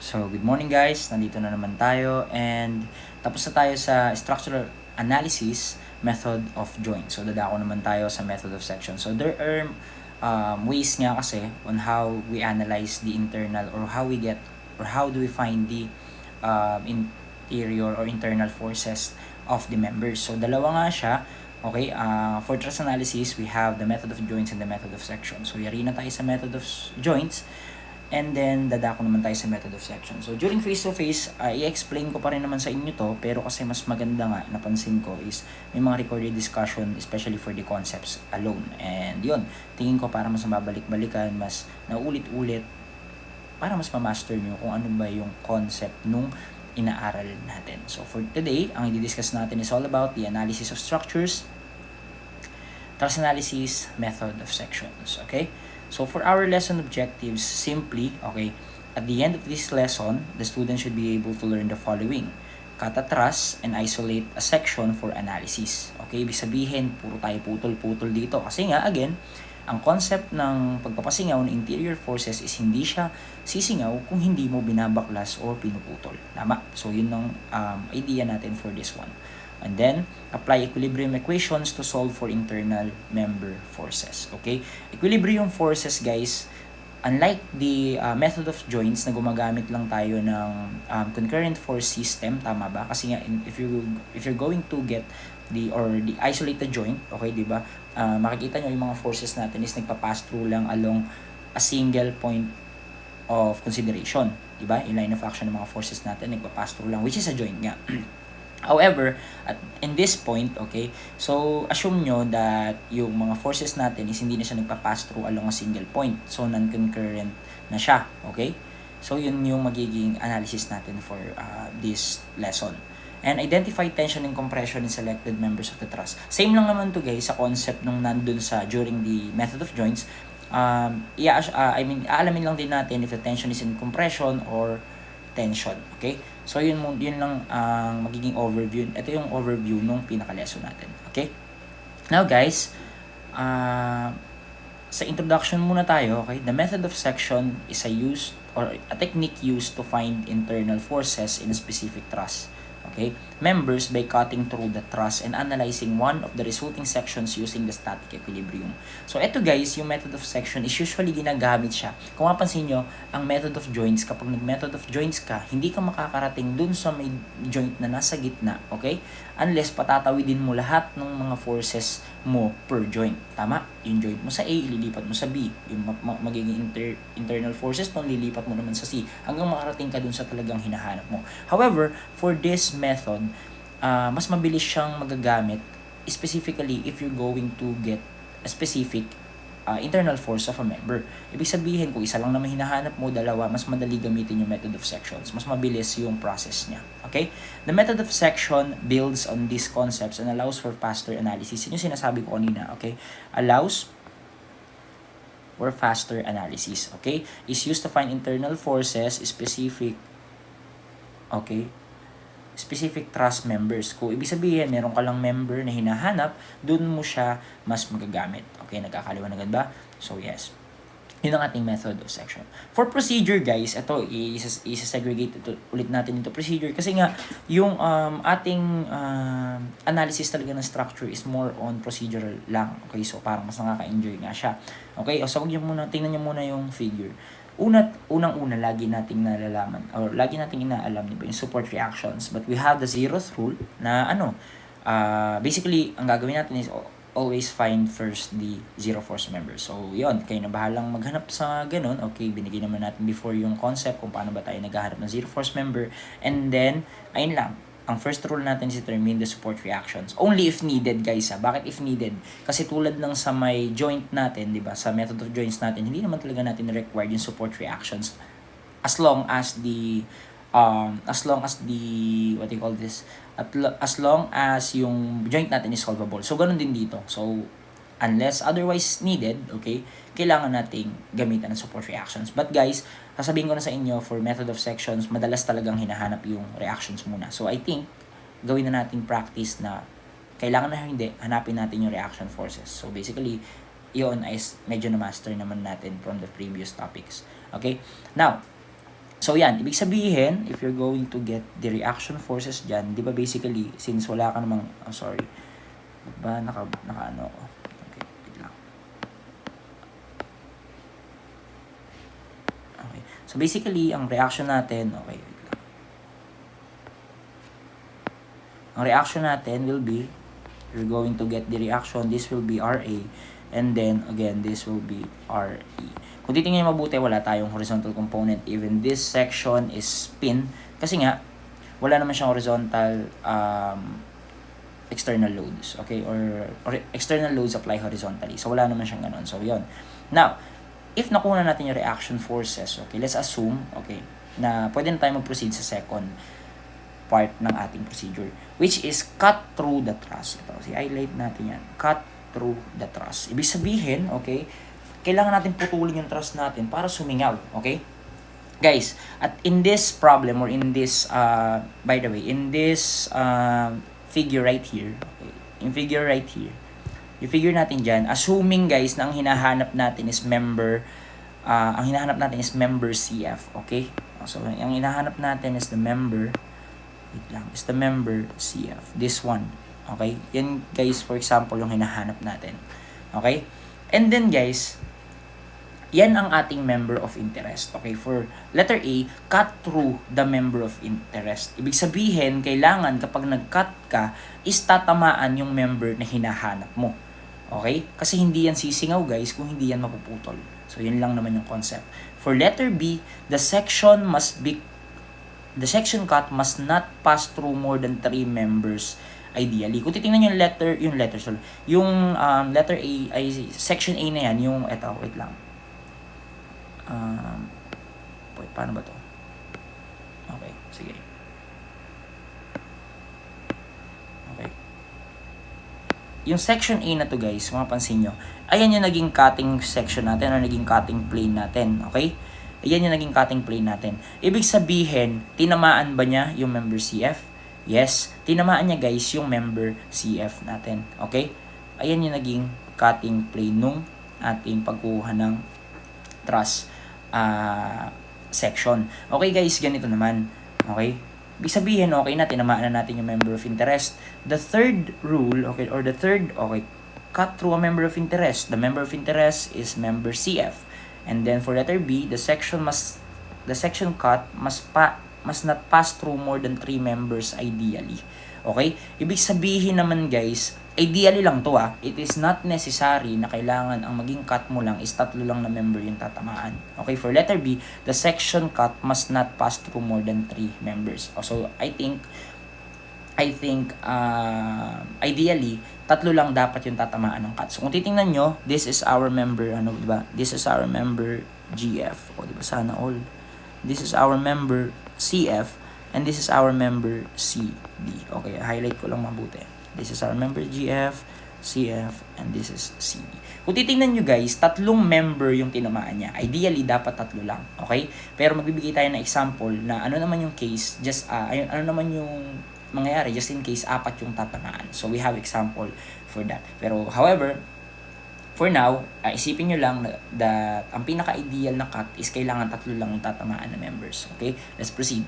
So, good morning guys. Nandito na naman tayo and tapos na tayo sa structural analysis method of joint. So, dadako naman tayo sa method of section. So, there are ways nga kasi on how we analyze the internal or how we get or how do we find the interior or internal forces of the members. So, dalawa nga siya. Okay, for trust analysis, we have the method of joints and the method of section. So, yari na tayo sa method of joints. And then, dadako naman tayo sa method of section. So, during face-to-face, i-explain ko pa rin naman sa inyo to, pero kasi mas maganda nga, napansin ko, is may mga recorded discussion, especially for the concepts alone. And yun, tingin ko para mas mababalik-balikan, mas naulit-ulit, para mas ma-master nyo kung ano ba yung concept nung inaaral natin. So, for today, ang i-discuss natin is all about the analysis of structures, trust analysis, method of sections. Okay? So for our lesson objectives, simply, okay, at the end of this lesson, the student should be able to learn the following. Cut a truss and isolate a section for analysis. Okay, ibig sabihin, puro tayo putol-putol dito. Kasi nga, again, ang concept ng pagpapasingaw ng interior forces is hindi siya sisingaw kung hindi mo binabaklas o pinuputol. Tama? So yun ang idea natin for this one. And then, apply equilibrium equations to solve for internal member forces. Okay? Equilibrium forces, guys, unlike the method of joints na gumagamit lang tayo ng concurrent force system, tama ba? Kasi nga, if you're going to get the isolated joint, okay, di ba? Makikita nyo yung mga forces natin is nagpa-pass through lang along a single point of consideration. Di ba? Yung line of action ng mga forces natin, nagpa-pass through lang, which is a joint nga. However, in this point, okay, so assume nyo that yung mga forces natin is hindi na siya nagpa-pass through along a single point. So, non-concurrent na siya, okay? So, yun yung magiging analysis natin for this lesson. And identify tension and compression in selected members of the truss. Same lang naman to guys sa concept nung nandun sa during the method of joints. Aalamin lang din natin if the tension is in compression or tension, okay? So yun lang ang magiging overview. Ito yung overview nung pinaka-lesson natin, okay? Now guys, sa introduction muna tayo, okay? The method of section is a technique used to find internal forces in a specific truss. Okay? Members by cutting through the truss and analyzing one of the resulting sections using the static equilibrium. So, ito guys, yung method of section is usually ginagamit siya. Kung mapansin nyo, ang method of joints, kapag nag-method of joints ka, hindi ka makakarating dun sa may joint na nasa gitna. Okay? Unless patatawidin mo lahat ng mga forces mo per joint. Tama? Yung joint mo sa A, ililipat mo sa B. Yung magiging internal forces mo, lilipat mo naman sa C. Hanggang makarating ka dun sa talagang hinahanap mo. However, for this method, mas mabilis siyang magagamit, specifically if you're going to get a specific internal force of a member. Ibig sabihin, kung isa lang naman hinahanap mo, dalawa, mas madali gamitin yung method of sections. Mas mabilis yung process niya. Okay? The method of section builds on these concepts and allows for faster analysis. Yun yung sinasabi ko kanina. Okay? Allows for faster analysis. Okay? Is used to find internal forces specific truss members. Kung ibig sabihin, meron ka lang member na hinahanap, dun mo siya mas magagamit. Okay, nagkakaliwanagan ba? So, yes. Yun ang ating method of section. For procedure, guys, ito, isa-segregate ulit natin into procedure. Kasi nga, yung ating analysis talaga ng structure is more on procedural lang. Okay, so parang mas nakaka-enjoy nga siya. Okay, so tingnan nyo muna yung figure. Unang-una, lagi nating nalalaman or lagi nating inaalam, diba, yung support reactions. But we have the zeroth rule na basically, ang gagawin natin is always find first the zero force member. So, yun, kayo na bahalang maghanap sa ganun. Okay, binigay naman natin before yung concept kung paano ba tayo naghahanap ng zero force member. And then, ayun lang, ang first rule natin is determine the support reactions. Only if needed, guys. Bakit if needed? Kasi tulad ng sa may joint natin, di ba? Sa method of joints natin, hindi naman talaga natin required yung support reactions as long as yung joint natin is solvable. So, ganun din dito. So, unless otherwise needed, okay, kailangan nating gamitan ng support reactions. But guys, sasabihin ko na sa inyo, for method of sections, madalas talagang hinahanap yung reactions muna. So, I think, gawin na natin practice na kailangan na hindi, hanapin natin yung reaction forces. So, basically, yun is medyo na-master naman natin from the previous topics. Okay? Now, So yan, ibig sabihin, if you're going to get the reaction forces dyan, di ba basically, since wala ka namang, sorry, ba naka ano ako? Okay, wait lang. Okay, so basically, ang reaction natin, okay, wait lang. Ang reaction natin will be, you're going to get the reaction, this will be RA, and then, again, this will be RE. Kung titingnan nyo mabuti, wala tayong horizontal component. Even this section is spin. Kasi nga, wala naman siyang horizontal external loads. Okay? Or external loads apply horizontally. So, wala naman siyang ganun. So, yun. Now, if nakuha natin yung reaction forces, okay, let's assume, okay, na pwede na tayo mag-proceed sa second part ng ating procedure, which is cut through the truss. Ito, i-highlight natin yan. Cut through the truss. Ibig sabihin, okay, kailangan natin putulin yung truss natin para sumingaw, okay? Guys, at in this problem, or in this, by the way, in this figure right here, okay, in figure right here, yung figure natin dyan, assuming guys na ang hinahanap natin is member, CF, okay? So, ang hinahanap natin is the member, wait lang, is the member CF, this one, okay? Yan guys, for example, yung hinahanap natin, okay? And then guys, yan ang ating member of interest. Okay, for letter A, cut through the member of interest. Ibig sabihin, kailangan kapag nag-cut ka, is tatamaan yung member na hinahanap mo. Okay? Kasi hindi yan sisingaw guys kung hindi yan mapuputol. So, yun lang naman yung concept. For letter B, the section cut must not pass through more than 3 members ideally. Kung titingnan yung letter A ay section A na yan, yung eto, wait lang. Paano ba to? Okay, sige. Okay. Yung section A na to guys, mapapansin nyo, ayan yung naging cutting section natin, or naging cutting plane natin, okay? Ayan yung naging cutting plane natin. Ibig sabihin, tinamaan ba niya yung member CF? Yes, tinamaan niya guys yung member CF natin, okay? Ayan yung naging cutting plane nung ating pagkuha ng truss section. Okay guys, ganito naman. Okay? Ibig sabihin, okay na, tinamaan na natin yung member of interest. The third rule, okay, or the third, okay, cut through a member of interest. The member of interest is member CF. And then for letter B, the section cut must not pass through more than 3 members ideally. Okay? Ibig sabihin naman guys, ideally lang to it is not necessary na kailangan ang maging cut mo lang is 3 lang na member yung tatamaan. Okay, for letter B, the section cut must not pass through more than 3 members. So, I think ideally, 3 lang dapat yung tatamaan ng cut. So, kung titingnan nyo, this is our member, diba? This is our member GF. O, diba? Sana all. This is our member CF, and this is our member CB. Okay, highlight ko lang mabuti. This is our member GF, CF, and this is CB. Kung titingnan nyo guys, 3 member yung tinamaan niya. Ideally, dapat 3 lang. Okay? Pero magbibigay tayo ng example na ano naman yung case, ano naman yung mangyayari just in case 4 yung tatamaan. So, we have example for that. Pero, however, for now, isipin nyo lang that ang pinaka-ideal na cut is kailangan 3 lang yung tatamaan na members. Okay? Let's proceed.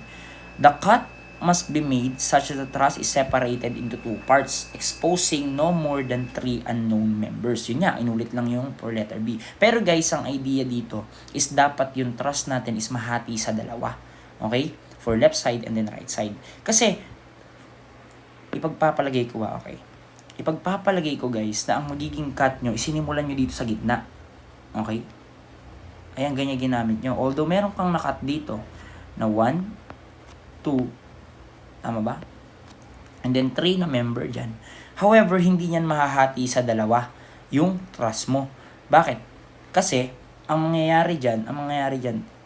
The cut must be made such that the truss is separated into 2 parts, exposing no more than 3 unknown members. Yun nga, inulit lang yung for letter B. Pero guys, ang idea dito is dapat yung truss natin is mahati sa dalawa. Okay? For left side and then right side. Kasi, ipagpapalagay ko okay? Ipagpapalagay ko guys na ang magiging cut nyo, isinimulan nyo dito sa gitna. Okay? Ayan, ganyan ginamit nyo. Although, meron kang nakat dito na 1, 2, tama ba? And then 3 na member dyan. However, hindi niyan mahahati sa dalawa yung truss mo. Bakit? Kasi, ang mangyayari dyan,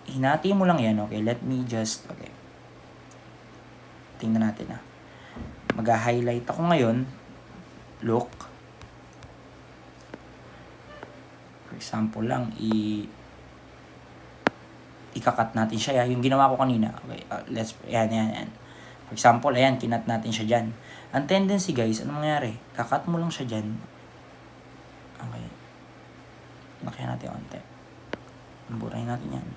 hinati mo lang yan, okay? Let me just, okay. Tingnan natin Mag-highlight ako ngayon. Look. For example lang, ikakat natin siya. Yung ginawa ko kanina. Okay, yan. For example, ayan, kinat natin siya dyan. Ang tendency guys, ano mangyari? Kakat mo lang siya dyan. Okay. Lakayan natin onte. Burahin natin yan.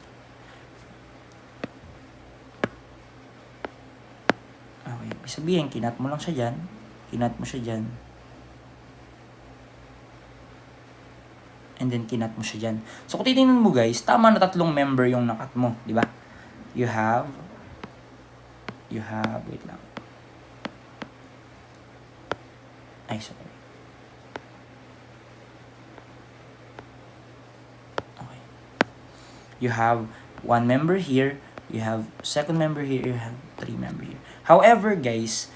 Ibig sabihin, kinat mo lang siya dyan. Kinat mo siya dyan. And then, kinat mo siya dyan. So, kung titingnan mo guys, tama na 3 member yung nakat mo. Di ba? You have, wait lang. Ay, sorry. Okay. You have 1 member here. You have 2nd member here. You have 3 member here. However, guys,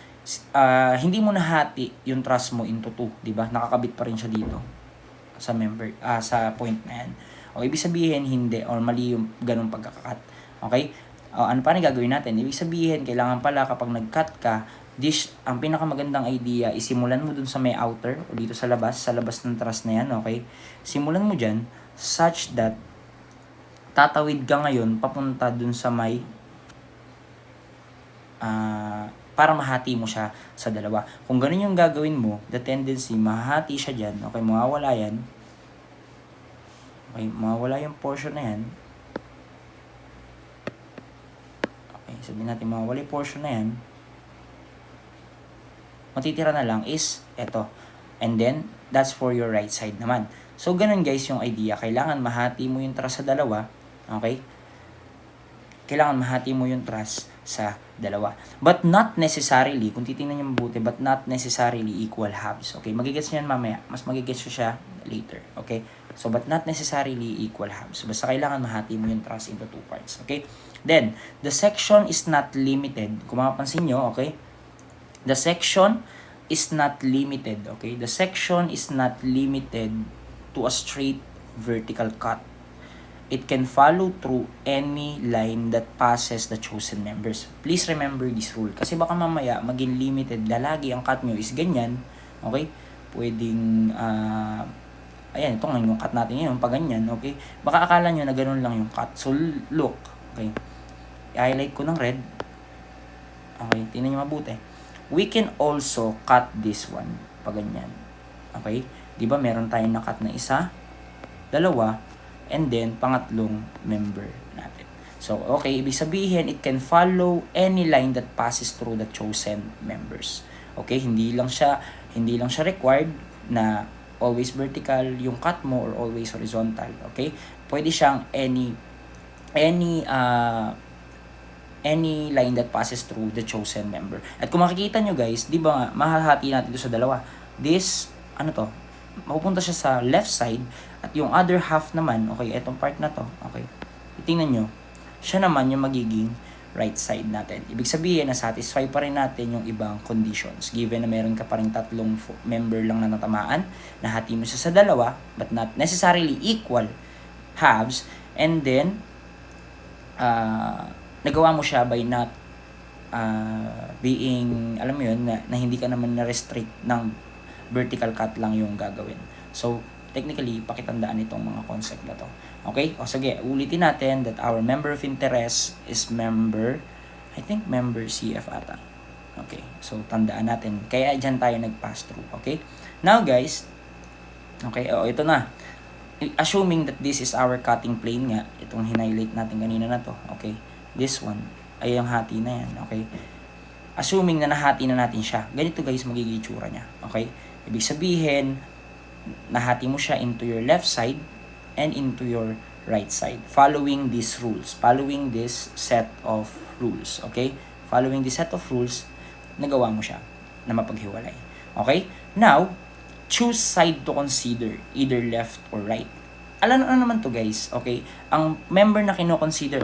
hindi mo nahati yung trust mo into 2. Di ba? Nakakabit pa rin siya dito sa member, sa point na yan. O, ibig sabihin, hindi, or mali yung ganung pagkakakat. Okay? Ano pa na gagawin natin? Ibig sabihin, kailangan pala kapag nag-cut ka, ang pinakamagandang idea, isimulan mo dun sa may outer, o dito sa labas ng truss na yan, okay? Simulan mo dyan, such that, tatawid ka ngayon, papunta dun sa may, para mahati mo siya sa dalawa. Kung ganun yung gagawin mo, the tendency, mahati siya dyan, okay, mawawala yan. Okay, mawawala yung portion na yan. Okay, sabihin natin, mawawala yung portion na yan. Matitira na lang is eto. And then, that's for your right side naman. So, ganun guys yung idea. Kailangan mahati mo yung truss sa dalawa. Okay? Kailangan mahati mo yung truss sa dalawa. But not necessarily, kung titingnan nyo mabuti, but not necessarily equal halves. Okay? Magigets nyo yan mamaya. Mas magigets nyo siya later. Okay? So, but not necessarily equal halves. Basta kailangan mahati mo yung truss into 2 parts. Okay? Then, the section is not limited. Kung mapapansin nyo, okay? The section is not limited, okay? The section is not limited to a straight vertical cut. It can follow through any line that passes the chosen members. Please remember this rule. Kasi baka mamaya maging limited na lagi ang cut nyo is ganyan, okay? Pwedeng, ayan, ito nga yung cut natin yun, pag ganyan, okay? Baka akala nyo na ganun lang yung cut. So, look, okay? I-highlight ko ng red. Okay, tingnan nyo mabuti. We can also cut this one, pag ganyan. Okay? Di ba meron tayong na-cut na isa, dalawa, and then pangatlong member natin. So, okay, ibig sabihin, it can follow any line that passes through the chosen members. Okay? Hindi lang siya required na always vertical yung cut mo or always horizontal. Okay? Pwede siyang any line that passes through the chosen member. At kung makikita nyo guys, di ba nga, mahahati natin ito sa dalawa. This, mapupunta siya sa left side, at yung other half naman, okay, etong part na to, okay, tingnan nyo, siya naman yung magiging right side natin. Ibig sabihin na satisfy pa rin natin yung ibang conditions. Given na meron ka pa rin 3 member lang na natamaan, nahati mo siya sa dalawa, but not necessarily equal halves, and then, nagawa mo siya by not being, alam mo yun, na hindi ka naman na-restrict ng vertical cut lang yung gagawin. So, technically, pakitandaan itong mga concept na to. Okay? O sige, ulitin natin that our member of interest is member CF ata. Okay, so tandaan natin. Kaya dyan tayo nag-pass through. Okay? Now guys, okay, ito na. Assuming that this is our cutting plane nga, itong highlight natin kanina na to. Okay? This one, ay yung hati na yan, okay? Assuming na nahati na natin siya, ganito guys magiging itsura niya, okay? Ibig sabihin, nahati mo siya into your left side and into your right side, following these rules, following this set of rules, okay? Following this set of rules, nagawa mo siya na mapaghiwalay, okay? Now, choose side to consider, either left or right. Alam naman to guys, okay? Ang member na kino-consider,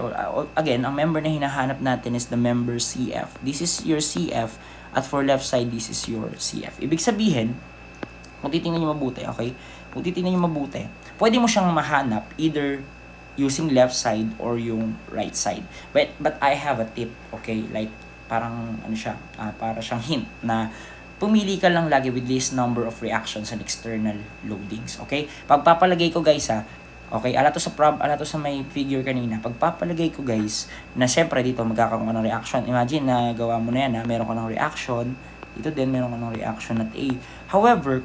again, ang member na hinahanap natin is the member CF. This is your CF, at for left side, this is your CF. Ibig sabihin, kung titingnan nyo mabuti, okay? Kung titingnan nyo mabuti, pwede mo siyang mahanap either using left side or yung right side. But I have a tip, okay? Like, parang, para siyang hint na pumili ka lang lagi with this number of reactions and external loadings, okay? Pagpapalagay ko guys okay, ala to sa may figure kanina, pagpapalagay ko guys, na syempre dito magkakaroon ka ng reaction. Imagine na gawa mo na yan, meron ka ng reaction, dito din meron ka ng reaction at A. However,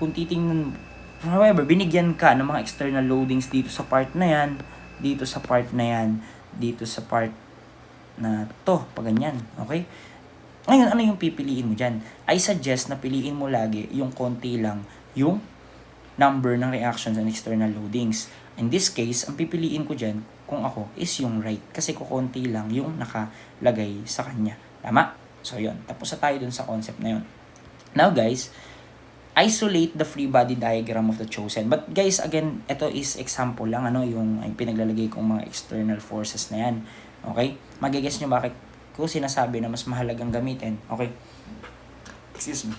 binigyan ka ng mga external loadings dito sa part na yan, dito sa part na yan, dito sa part na to, pag ganyan, okay? Ngayon, ano yung pipiliin mo dyan? I suggest na piliin mo lagi yung konti lang yung number ng reactions and external loadings. In this case, ang pipiliin ko dyan, kung ako, is yung right. Kasi kukunti lang yung nakalagay sa kanya. Tama? So, yun. Tapos na tayo dun sa concept na yun. Now, guys, isolate the free body diagram of the chosen. But guys, again, ito is example lang, yung pinaglalagay kong mga external forces na yan. Okay? Magigets nyo bakit ko sinasabi na mas mahalagang gamitin. Okay? Excuse me.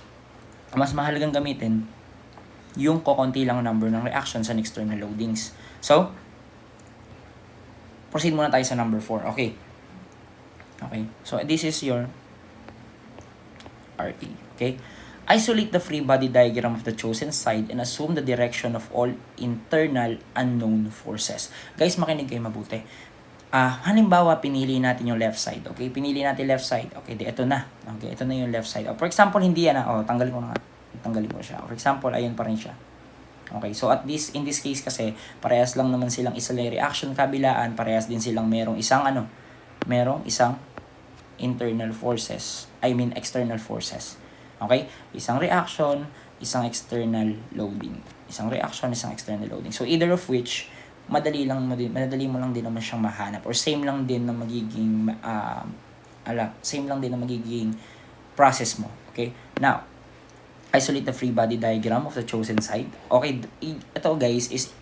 Mas mahalagang gamitin yung kokonti lang number ng reactions and external loadings. So, proceed muna tayo sa number 4. Okay. Okay. So, this is your RT. Okay. Isolate the free body diagram of the chosen side and assume the direction of all internal unknown forces. Guys, makinig kayo mabuti. Halimbawa, pinili natin yung left side. Okay, pinili natin left side. Okay, ito na. Okay, ito na yung left side. For example, hindi yan tanggalin ko na nga. Tanggalin ko siya. For example, ayun pa rin siya. Okay, so in this case kasi, parehas lang naman silang isa lang reaction kabilaan, parehas din silang merong isang internal forces. External forces. Okay? Isang reaction, isang external loading. Isang reaction, isang external loading. So, either of which, madali mo lang din naman siyang mahanap or same lang din na magiging process mo. Okay? Now, isolate the free body diagram of the chosen side. Okay, ito guys is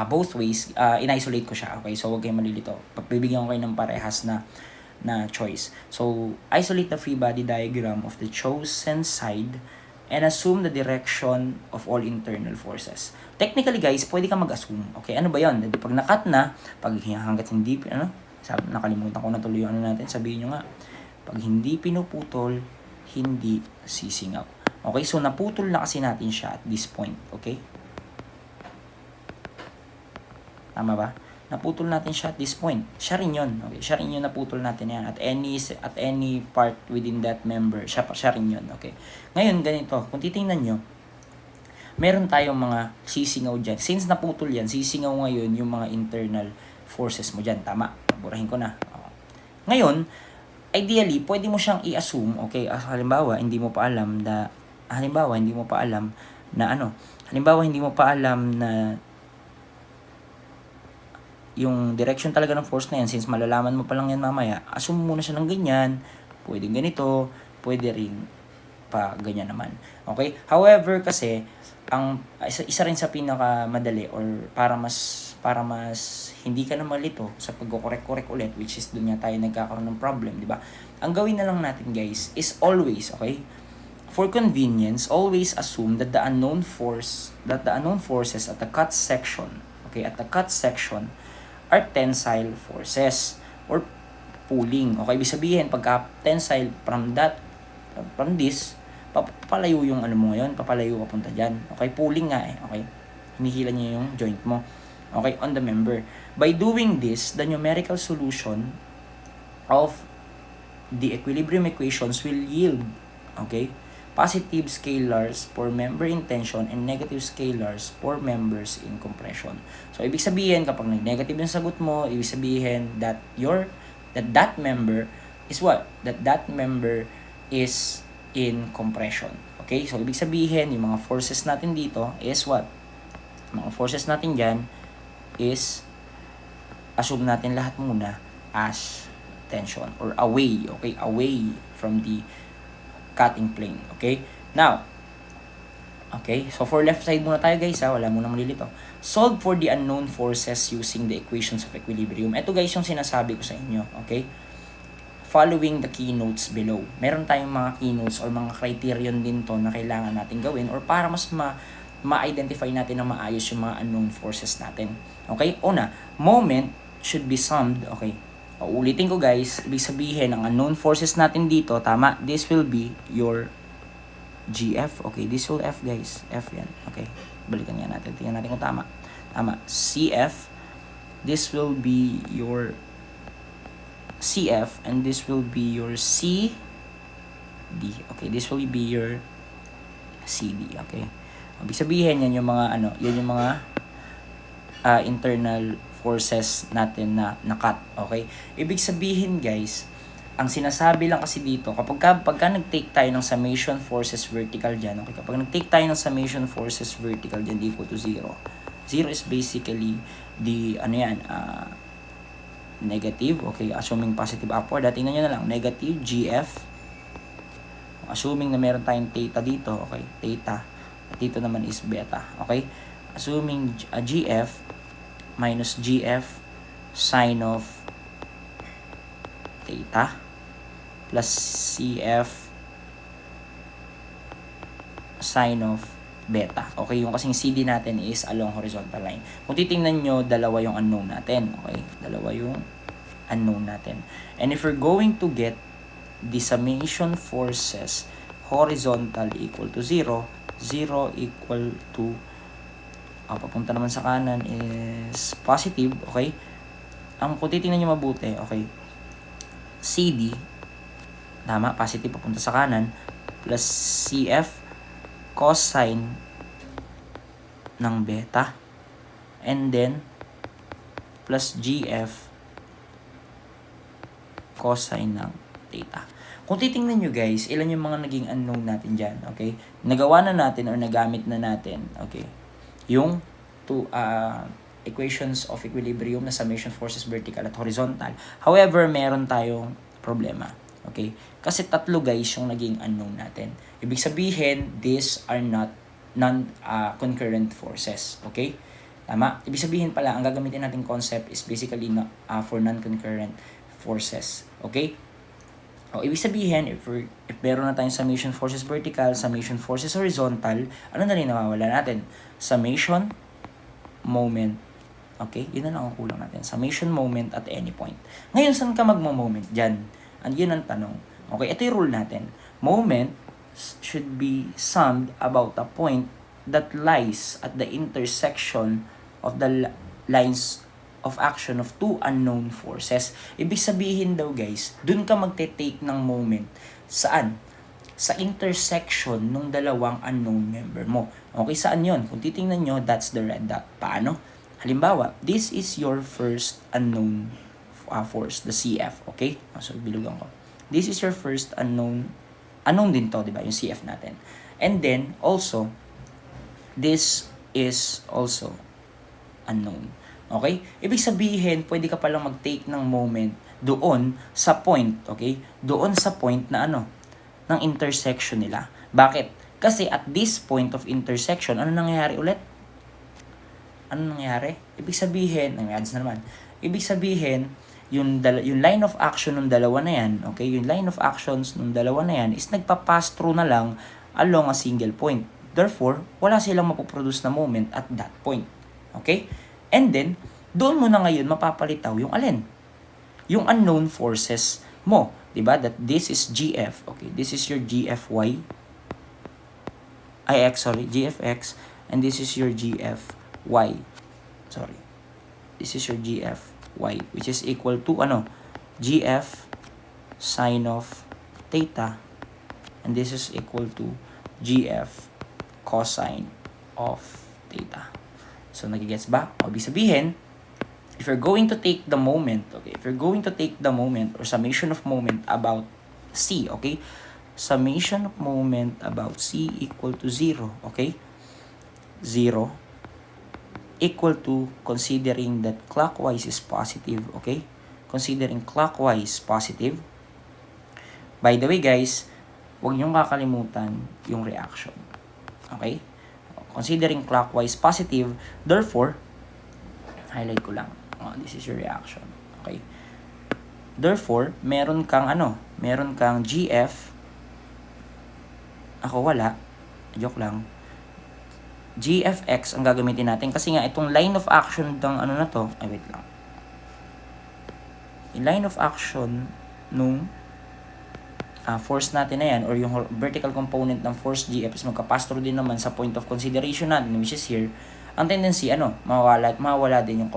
both ways, in-isolate ko siya. Okay, so huwag kayong malilito. Pagbibigyan ko kayo ng parehas na choice. So, isolate the free body diagram of the chosen side and assume the direction of all internal forces. Technically guys, pwede ka mag-assume. Okay, ano ba yun? Pag nakat na, hanggat hindi, nakalimutan ko na tuloy yung natin, sabihin nyo nga, pag hindi pinuputol, hindi sisingaw. Okay, so naputol na kasi natin siya at this point. Okay? Tama ba? Naputol natin siya at this point. Siya rin yun. Okay? Siya rin yun naputol natin yan. At any part within that member, siya rin yun. Okay? Ngayon, ganito. Kung titingnan nyo, meron tayong mga sisingaw dyan. Since naputol yan, sisingaw ngayon yung mga internal forces mo dyan. Tama. Burahin ko na. Ngayon, ideally, pwede mo siyang i-assume. Okay? Halimbawa, hindi mo pa alam na yung direction talaga ng force na yan, since malalaman mo pa lang yan mamaya, assume muna siya ng ganyan, pwede ganito, pwede rin pa ganyan naman. Okay? However, kasi, ang isa rin sa pinakamadali or para mas hindi ka na malito sa pagko-correct ulit, which is doon nga tayo nagkakaroon ng problem, di ba? Ang gawin na lang natin, guys, is always, okay? For convenience, always assume that the unknown forces at the cut section, are tensile forces or pulling. Okay, ibig sabihin pagka tensile from this, papalayo yung mo ngayon, papalayo papunta diyan. Okay, pulling nga okay. Hinihila niya yung joint mo. Okay, on the member. By doing this, the numerical solution of the equilibrium equations will yield, okay, positive scalars for member in tension and negative scalars for members in compression. So, ibig sabihin, kapag nag-negative yung sagot mo, ibig sabihin that that member is what? That member is in compression. Okay? So, ibig sabihin, yung mga forces natin dito is what? Mga forces natin dyan is, assume natin lahat muna as tension or away. Okay? Away from the cutting plane. Okay? Now, okay, so for left side muna tayo guys, wala muna malilito. Solve for the unknown forces using the equations of equilibrium. Ito guys yung sinasabi ko sa inyo. Okay? Following the keynotes below. Meron tayong mga keynotes or mga criterion din to na kailangan natin gawin or para mas ma-identify natin na maayos yung mga unknown forces natin. Okay? Una, moment should be summed. Okay? Ulitin ko guys, ibig sabihin, ang unknown forces natin dito, tama, this will be your GF. Okay, this will F guys. F yan. Okay, balikan nga natin. Tingnan natin kung tama. Tama, CF. This will be your CF and this will be your CD. Okay, this will be your CD. Okay. Ibig sabihin, yan yung mga yan yung mga internal forces natin na cut. Okay? Ibig sabihin guys, ang sinasabi lang kasi dito, pagka nag-take tayo ng summation forces vertical dyan, okay, kapag nag-take tayo ng summation forces vertical dyan, equal to 0. 0 is basically the, negative, okay, assuming positive upward. Tingnan nyo na lang, negative GF, assuming na meron tayong theta dito, okay, theta, at dito naman is beta, okay, assuming GF minus GF sine of theta plus CF sine of beta. Okay, yung kasing CD natin is along horizontal line. Kung titingnan nyo, dalawa yung unknown natin. Okay, dalawa yung unknown natin. And if we're going to get the summation forces horizontal equal to 0, 0 equal to, papunta naman sa kanan is positive, okay? Kung titingnan nyo mabuti, okay, CD, tama, positive papunta sa kanan, plus CF cosine ng beta, and then plus GF cosine ng theta. Kung titingnan nyo guys, ilan yung mga naging unknown natin dyan, okay? Nagawa na natin or nagamit na natin, okay, yung two equations of equilibrium na summation forces vertical at horizontal. However, meron tayong problema. Okay? Kasi tatlo guys yung naging unknown natin. Ibig sabihin, these are not non-concurrent forces. Okay? Tama? Ibig sabihin pala, ang gagamitin nating concept is basically for non-concurrent forces. Okay? O, ibig sabihin, if meron na tayong summation forces vertical, summation forces horizontal, ano na rin nawawala natin? Summation moment. Okay? Yun na lang ang kulang natin. Summation moment at any point. Ngayon, saan ka magmo-moment? Diyan. And yun ang tanong. Okay, ito yung rule natin. Moment should be summed about a point that lies at the intersection of the lines of action of two unknown forces. Ibig sabihin daw guys, dun ka magte-take ng moment. Saan? Sa intersection ng dalawang unknown member mo. Okay, saan yun? Kung titingnan nyo, that's the red dot. Paano? Halimbawa, this is your first unknown force, the CF, okay? So, bilugan ko. This is your first unknown din to, di ba? Yung CF natin. And then, also, this is also unknown. Okay? Ibig sabihin, pwede ka palang mag-take ng moment doon sa point, okay? Doon sa point na ng intersection nila. Bakit? Kasi at this point of intersection, ano nangyayari ulit? Ano nangyayari? Ibig sabihin, nangyayari na naman. Ibig sabihin, yung line of action ng dalawa na yan, okay, yung line of actions ng dalawa na yan is nagpa-pass through na lang along a single point. Therefore, wala silang mapoproduce na moment at that point. Okay? And then, doon mo na ngayon mapapalitaw yung alin? Yung unknown forces mo. Diba? That this is GF. Okay, this is your GFY. GFX. And this is your GFY. Sorry. This is your GFY, which is equal to GF sine of theta, and this is equal to GF cosine of theta. So nagigets ba? O ibig sabihin, if you're going to take the moment, okay, if you're going to take the moment or summation of moment about C, okay, summation of moment about C equal to 0, okay, 0 equal to, considering that clockwise is positive, okay? Considering clockwise positive. By the way guys, huwag niyong kakalimutan yung reaction. Okay? Considering clockwise positive, therefore, highlight ko lang. This is your reaction. Okay? Therefore, meron kang GF. Ako wala. Joke lang. GFX ang gagamitin natin kasi nga itong line of action ng wait lang. Yung line of action nung force natin na yan or yung vertical component ng force GF is magka-pass through din naman sa point of consideration natin, which is here. Ang tendency mawawala din yung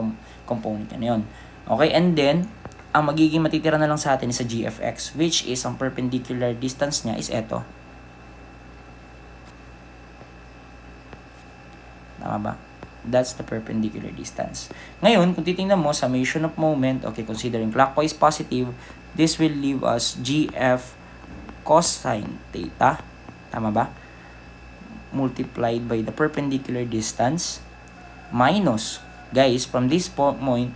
component na yun. Okay, and then ang magiging matitira na lang sa atin is sa GFX, which is ang perpendicular distance niya is eto. Tama ba? That's the perpendicular distance. Ngayon, kung titingnan mo, summation of moment, okay, considering clockwise positive, this will leave us GF cosine theta, tama ba? Multiplied by the perpendicular distance minus, guys, from this point,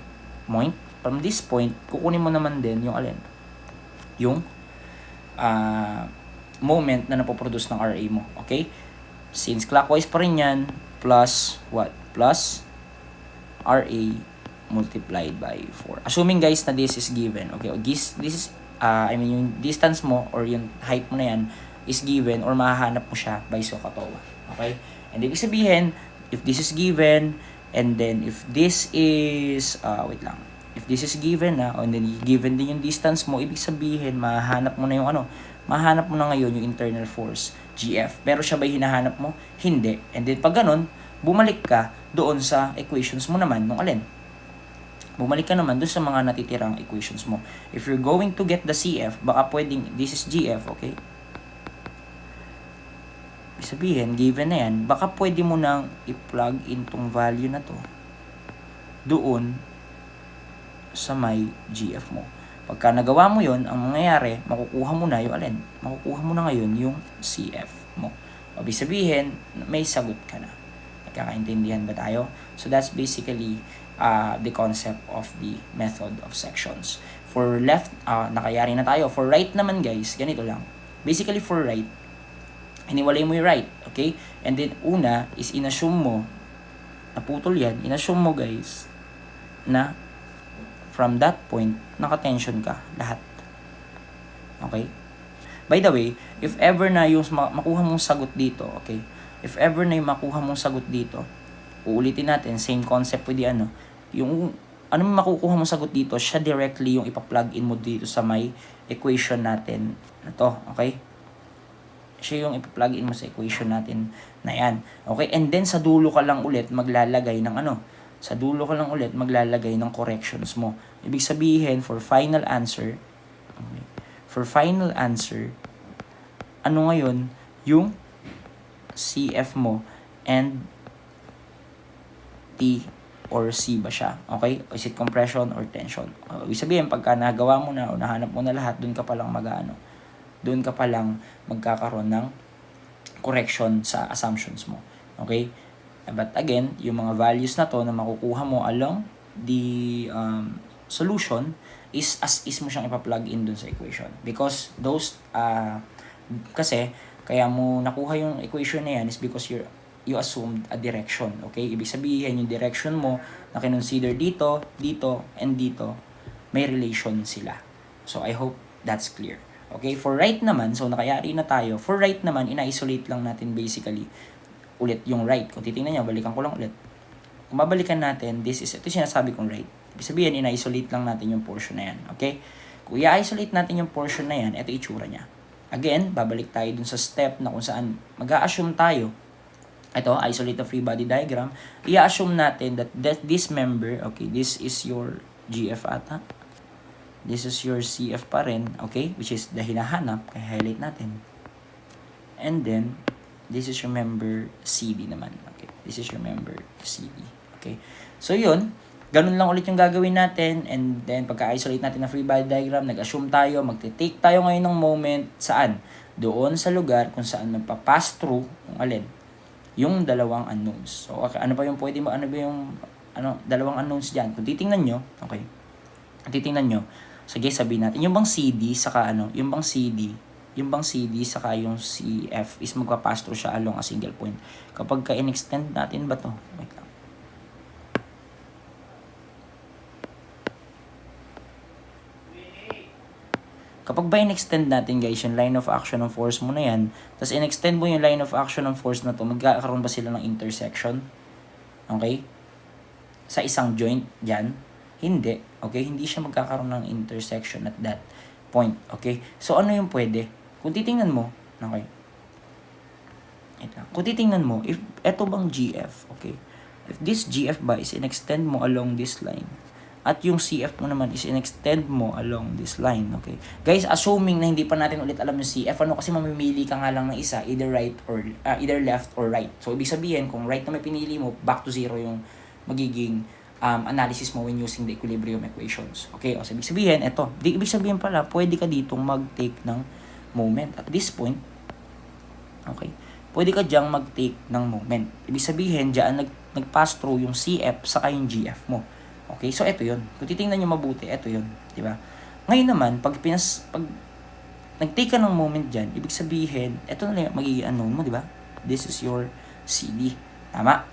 kukunin mo naman din yung alin? Yung moment na napoproduce ng RA mo, okay? Since clockwise pa rin yan, plus what? Plus RA multiplied by 4. Assuming, guys, na this is given, okay? This is, yung distance mo or yung height mo na yan is given or mahahanap mo siya by SOHCAHTOA, okay? And ibig sabihin, if this is given, and then if this is, if this is given na, and then given din yung distance mo, ibig sabihin, mahahanap mo na yung mahanap mo na ngayon yung internal force, GF. Pero siya ba hinahanap mo? Hindi. And then pag ganun, bumalik ka doon sa equations mo naman nung alin. Bumalik ka naman doon sa mga natitirang equations mo. If you're going to get the CF, baka pwedeng, this is GF, okay? Sabihin, given na yan, baka pwede mo nang i-plug in tong value na to doon sa may GF mo. Pagka nagawa mo yon, ang mangyayari, makukuha mo na yung alin? Makukuha mo na ngayon yung CF mo. Ibig sabihin, may sagot ka na. Nagkakaintindihan ba tayo? So that's basically the concept of the method of sections. For left, nakayari na tayo. For right naman, guys, ganito lang. Basically for right, hiniwalay mo yung right, okay? And then una is inassume mo, naputol yan, inassume mo, guys, na from that point, naka-tension ka lahat. Okay? By the way, if ever na yung makuha mong sagot dito, okay? If ever na yung makuha mong sagot dito, uulitin natin, same concept with the yung makukuha mong sagot dito, siya directly yung ipa-plug in mo dito sa may equation natin na to, okay? Siya yung ipa-plug in mo sa equation natin na yan. Okay? And then sa dulo ka lang ulit maglalagay ng sa dulo ka lang ulit maglalagay ng corrections mo. Ibig sabihin, for final answer, okay, for final answer, ngayon, yung CF mo and T or C ba siya? Okay? Is it compression or tension? Ibig sabihin, pagka nagawa mo na o nahanap mo na lahat, dun ka palang doon ka palang magkakaroon ng correction sa assumptions mo. Okay? But again, yung mga values na to na makukuha mo along the solution is as is mo siyang ipa-plug in dun sa equation. Because those, kasi, kaya mo nakuha yung equation na yan is because you assumed a direction. Okay? Ibig sabihin, yung direction mo na kinonsider dito, dito, and dito, may relation sila. So, I hope that's clear. Okay? For right naman, so nakayari na tayo. For right naman, ina-isolate lang natin basically ulit yung right. Kung titingnan nyo, balikan ko lang ulit. Kung babalikan natin, ito sinasabi kong right. Ibig sabihin, ina-isolate lang natin yung portion na yan. Okay? Kung i-isolate natin yung portion na yan, ito itsura niya. Again, babalik tayo dun sa step na kung saan mag-a-assume tayo. Ito, isolate the free body diagram. I-assume natin that this member, okay, this is your GF ata. This is your CF pa rin, okay? Which is the hinahanap, kaya highlight natin. And then, this is your member CD naman. Okay, this is your member CD. Okay, so yun, ganun lang ulit yung gagawin natin. And then, pagka-isolate natin na free body diagram, nag-assume tayo, magte-take tayo ngayon ng moment, saan? Doon sa lugar kung saan magpa-pass through, kung alin, yung dalawang unknowns. So, okay, ano ba yung dalawang unknowns dyan? Kung titingnan nyo, okay, sige, sabihin natin, yung bang CD, saka yung bang CD saka yung CF is magpa-pass through siya along a single point. Kapag ka-in-extend natin ba to? Wait lang. Kapag ba in-extend natin, guys, yung line of action ng force mo na yan, tapos in-extend mo yung line of action ng force na to, magkakaroon ba sila ng intersection? Okay? Sa isang joint dyan? Hindi. Okay? Hindi siya magkakaroon ng intersection at that point. Okay? So, ano yung pwede? Kung titingnan mo, okay? Kung titingnan mo, if eto bang GF, okay? If this GF ba is in-extend mo along this line, at yung CF mo naman is in-extend mo along this line, okay? Guys, assuming na hindi pa natin ulit alam yung CF, kasi mamimili ka nga lang ng isa, either left or right. So, ibig sabihin, kung right na may pinili mo, back to zero yung magiging analysis mo when using the equilibrium equations. Okay, o so, ibig sabihin, ibig sabihin pala, pwede ka ditong mag-take ng moment. At this point, okay, pwede ka diyang mag-take ng moment. Ibig sabihin, dyan nag-pass through yung CF saka yung GF mo. Okay, so ito yun. Kung titingnan nyo mabuti, ito yun. Diba? Ngayon naman, pag nag-take ka ng moment dyan, ibig sabihin, ito na lang magiging unknown mo, diba? This is your CD. Tama?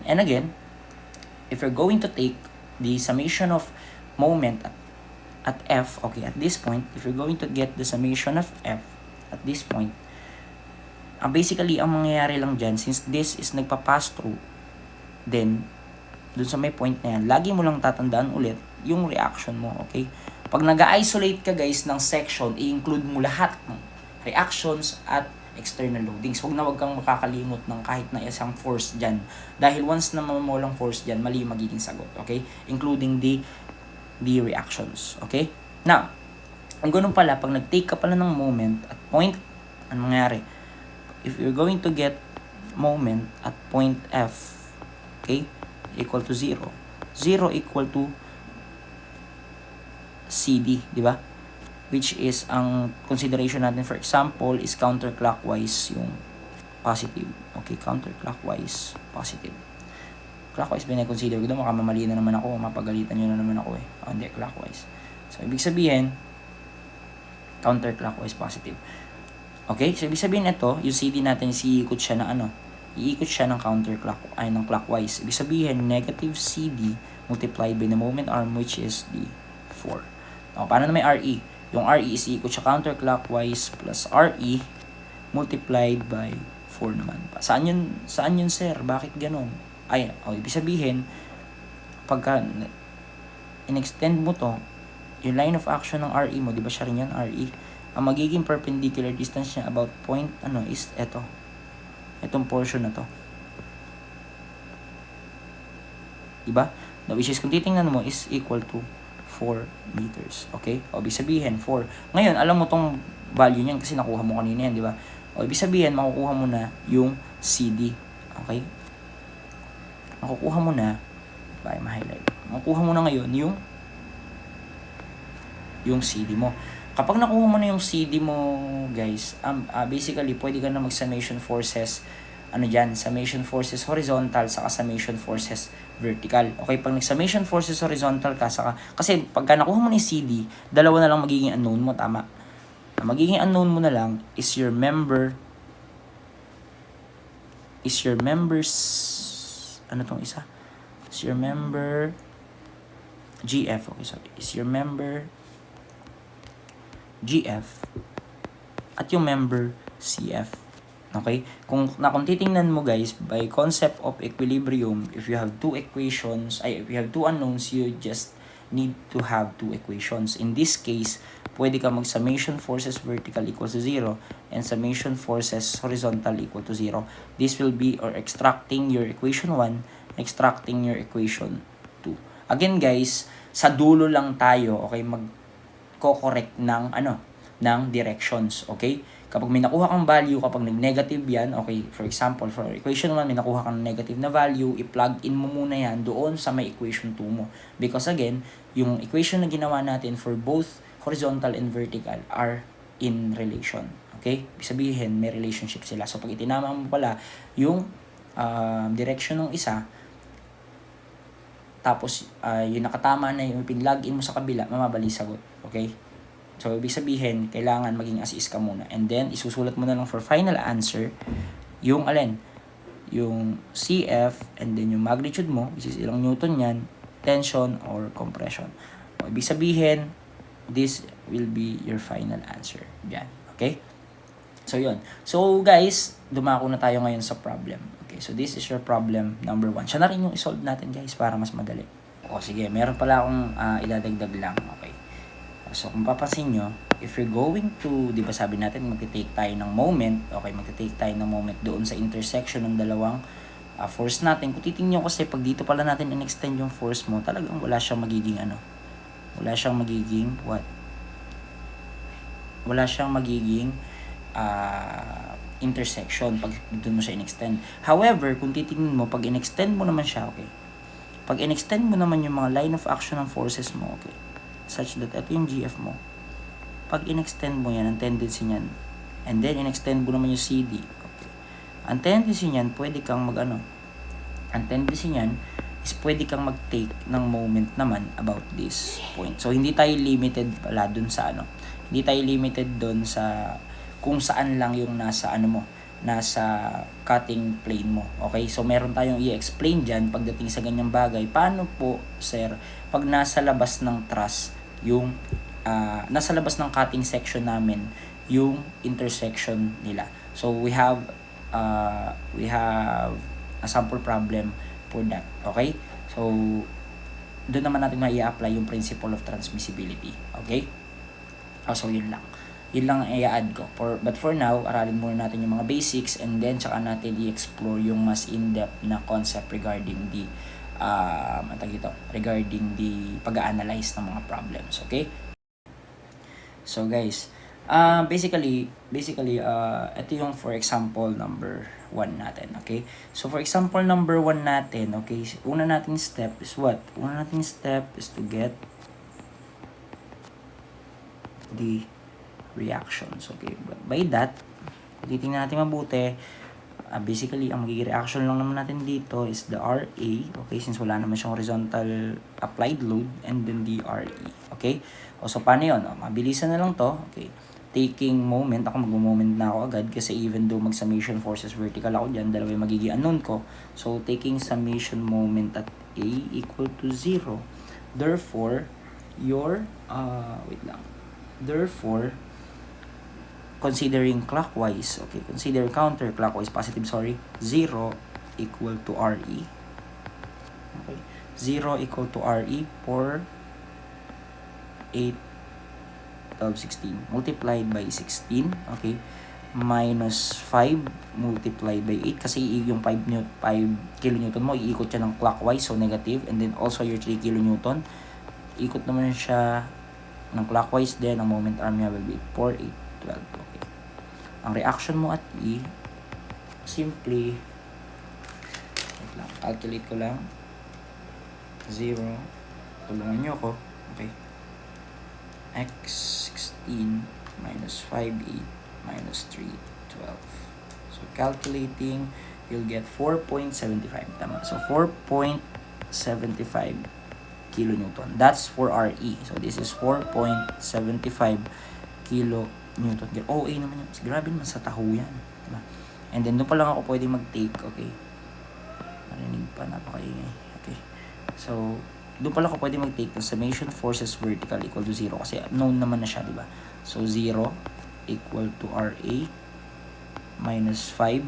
And again, if you're going to take the summation of moment at F, okay, at this point, if you're going to get the summation of F at this point, basically, ang mangyayari lang dyan, since this is nagpa-pass through, then, dun sa may point na yan, lagi mo lang tatandaan ulit yung reaction mo, okay? Pag nag-isolate ka guys ng section, i-include mo lahat ng reactions at external loadings. Huwag kang makakalimot ng kahit na isang force dyan. Dahil once na mawalang force dyan, mali yung magiging sagot, okay? Including the reactions, okay? Now, ang ganun pala, pag nag-take ka pala ng moment at point, ano mangyari? If you're going to get moment at point F, okay, equal to 0. 0 equal to CD, di ba? Which is, ang consideration natin, for example, is counterclockwise yung positive. Okay, counterclockwise, positive. Clockwise ba na-consider ko doon? Makamamali na naman ako, mapagalitan nyo na naman ako eh. Hindi, clockwise. So, ibig sabihin, counterclockwise, positive. Okay, so ibig sabihin ito, yung CD natin, iikot siya na iikot siya ng ng clockwise. Ibig sabihin, negative CD multiplied by the moment arm, which is the 4. O, paano na may RE? Yung RE is iikot siya counterclockwise plus RE multiplied by 4 naman. Saan yun sir? Bakit ganun? Ibig sabihin, pagka in-extend mo to, yung line of action ng RE mo, di ba siya rin yan, RE? Ang magiging perpendicular distance niya about point, is eto. Itong portion na to. Diba? Now, which is, kung titingnan mo, is equal to 4 meters. Okay? O, ibig sabihin, 4. Ngayon, alam mo tong value niyan kasi nakuha mo kanina yan, di ba? O, ibig sabihin, makukuha mo na yung CD. Okay? Makukuha mo na, ma-highlight. Makukuha mo na ngayon yung CD mo. Kapag nakuha mo na yung CD mo, guys, basically, pwede ka na mag-summation forces, summation forces horizontal, saka summation forces vertical. Okay, pag nag-summation forces horizontal ka, kasi pagka nakuha mo na yung CD, dalawa na lang magiging unknown mo, tama? Ang magiging unknown mo na lang is your members, ano tong isa? Is your member, GF, okay, sorry. Is your member, GF at yung member CF. Okay? Kung titingnan mo guys, by concept of equilibrium, if you have two equations, if you have two unknowns, you just need to have two equations. In this case, pwede ka mag-summation forces vertical equals to 0 and summation forces horizontal equal to 0. This will be, or extracting your equation 1, extracting your equation 2. Again guys, sa dulo lang tayo, okay, correct ng directions, okay? Kapag may nakuha kang value, kapag nag-negative yan, okay, for example, for equation 1, may nakuha kang negative na value, i-plug in mo muna yan doon sa may equation 2 mo. Because again, yung equation na ginawa natin for both horizontal and vertical are in relation, okay? Ibig sabihin, may relationship sila. So, pag itinama mo pala yung direction ng isa, tapos, yung nakatama na yung pin-log in mo sa kabila, mamabali sagot. Okay? So, ibig sabihin, kailangan maging as is ka muna. And then, isusulat mo na lang for final answer, yung alin? Yung CF, and then yung magnitude mo, which is ilang Newton yan, tension or compression. So, ibig sabihin, this will be your final answer. Yan. Okay? So, yun. So, guys, dumako na tayo ngayon sa problem. Okay, so this is your problem number 1. Siya na rin yung isolve natin guys para mas madali. O sige, meron pala akong idadagdag lang. Okay. So kung papansin nyo, if you're going to, di ba sabi natin magte-take tayo ng moment, okay, magte-take tayo ng moment doon sa intersection ng dalawang force natin. Kung titingnan nyo kasi pag dito pala natin in-extend yung force mo, talagang wala siyang magiging wala siyang magiging wala siyang magiging intersection pag doon mo siya in-extend. However, kung titingnan mo, pag in-extend mo naman siya, okay, Pag in-extend mo naman yung mga line of action ng forces mo, okay, such that ito yung GF mo. Pag in-extend mo yan, ang tendency niyan, and then in-extend mo naman yung CD, okay, ang tendency niyan, pwede kang ang tendency niyan is pwede kang mag-take ng moment naman about this point. So, hindi tayo limited pala dun sa hindi tayo limited dun sa kung saan lang yung nasa nasa cutting plane mo. Okay? So, meron tayong i-explain dyan pagdating sa ganyang bagay. Paano po, sir, pag nasa labas ng truss, yung nasa labas ng cutting section namin, yung intersection nila. So, we have a sample problem for that. Okay? So, doon naman natin i-apply yung principle of transmissibility. Okay? So, yun lang. Yun lang ang i-add ko. But for now, aralin muna natin yung mga basics and then tsaka natin i-explore yung mas in-depth na concept regarding the regarding the pag-analyze ng mga problems. Okay? So, guys, basically, ito yung for example number 1 natin, okay? So, for example number 1 natin, okay, una nating step is what? Una nating step is to get the reactions, okay? But by that, titingnan natin mabuti, basically, ang magiging reaction lang naman natin dito is the RA, okay, since wala naman siyang horizontal applied load, and then the RE, okay? So, paano yun? Mabilisan na lang to, okay? Taking moment, ako mag-moment na ako agad kasi even though mag-summation forces vertical ako dyan, dalawa yung magiging unknown ko. So, taking summation moment at A equal to 0. Therefore, Therefore, considering clockwise, okay, consider counterclockwise, 0 equal to RE. Okay, 0 equal to RE for 8, 12, 16 multiplied by 16, okay, minus 5 multiplied by 8 kasi yung 5 kilonewton mo iikot siya ng clockwise, so negative, and then also your 3 kilonewton ikot naman siya ng clockwise, then ang moment arm niya will be 4, 8, 12, okay. Ang reaction mo at E, simply calculate ko lang 0, tulungan nyo ako, okay, x16 minus 5, 8 minus 3, 12. So, calculating, you'll get 4.75. Tama. So, 4.75 kilonewton. That's for RE. So, this is 4.75 kilonewton. OA naman yun. Grabe naman sa taho yan. Diba? And then, doon pa lang ako pwede mag-take. Okay. Marinig pa. Napakaingay. Okay. So, doon pala ako pwede mag-take ng summation forces vertical equal to 0 kasi known naman na siya, di ba? So, 0 equal to RA minus 5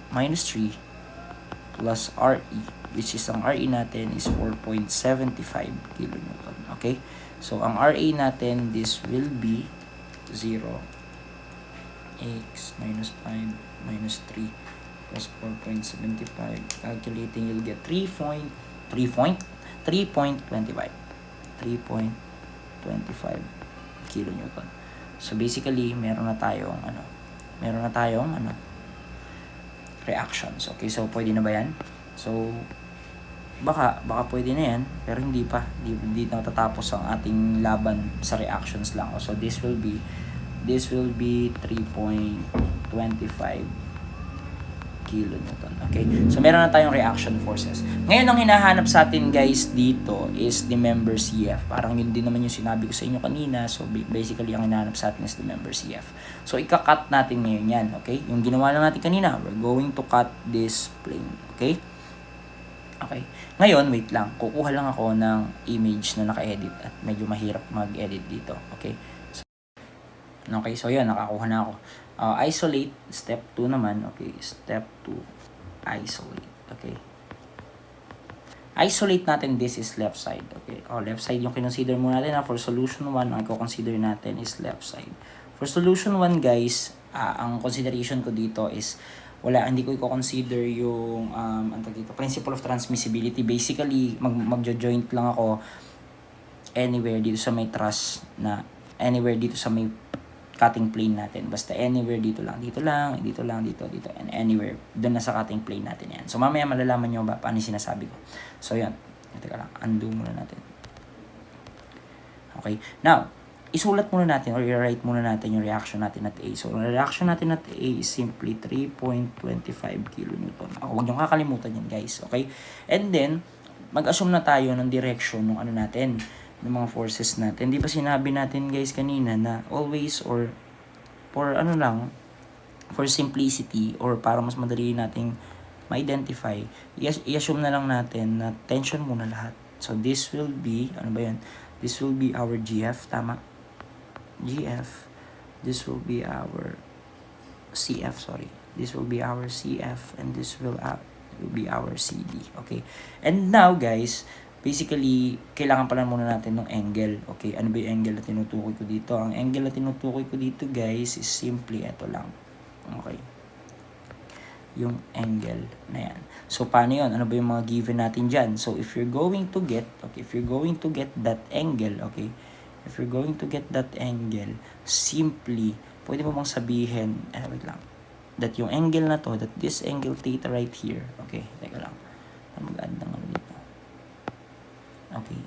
minus 3 plus RE, which is ang RE natin is 4.75 kilonewton. Okay? So, ang RA natin, this will be 0 x minus 5 minus 3 plus 4.75. Calculating, you'll get 3.25 kilonewton. So basically, meron na tayong reactions. Okay, so pwede na ba yan? So baka pwede na yan, pero hindi pa. Hindi na tatapos ang ating laban sa reactions lang. So this will be 3.25 kilonewton. Okay? So, meron na tayong reaction forces. Ngayon, ang hinahanap sa atin, guys, dito is the member CF. Parang yun din naman yung sinabi ko sa inyo kanina. So, basically, ang hinahanap sa atin is the member CF. So, ika-cut natin ngayon yan. Okay? Yung ginawa lang natin kanina, we're going to cut this plane. Okay? Okay. Ngayon, wait lang. Kukuha lang ako ng image na naka-edit at medyo mahirap mag-edit dito. Okay? Okay, so yun, nakakuha na ako. Isolate, step 2 naman. Okay, step 2, isolate. Okay. Isolate natin, this is left side. Okay, left side yung kinonsider mo natin. For solution 1, ang i-consider natin is left side. For solution 1, guys, ang consideration ko dito is, hindi ko i-consider yung principle of transmissibility. Basically, magjo-joint lang ako anywhere dito sa may truss na, anywhere dito sa may cutting plane natin. Basta anywhere, dito lang, dito, and anywhere. Doon na sa cutting plane natin yan. So, mamaya malalaman nyo ba paano yung sinasabi ko. So, yun. Teka lang, undo muna natin. Okay. Now, isulat muna natin or i-write muna natin yung reaction natin at A. So, ang reaction natin at A is simply 3.25 kilonewton. Huwag nyo kakalimutan yan, guys. Okay? And then, mag-assume na tayo ng direction ng ano natin, ng mga forces natin. Di ba sinabi natin, guys, kanina na always or for ano lang, for simplicity or para mas madali nating ma-identify, i-assume na lang natin na tension muna lahat. So, this will be, ano ba yan? This will be our GF, tama? GF. This will be our CF, sorry. This will be our CF and this will be our CD. Okay? And now, guys, basically, kailangan pala muna natin ng angle. Okay? Ano ba yung angle na tinutukoy ko dito? Ang angle na tinutukoy ko dito, guys, is simply ito lang. Okay? Yung angle na yan. So, paano yun? Ano ba yung mga given natin dyan? So, if you're going to get that angle, okay? If you're going to get that angle, simply, pwede mo bang sabihin, wait lang, that yung angle na to, that this angle theta right here, okay, teka lang, mag-add ng ano dito. Okay.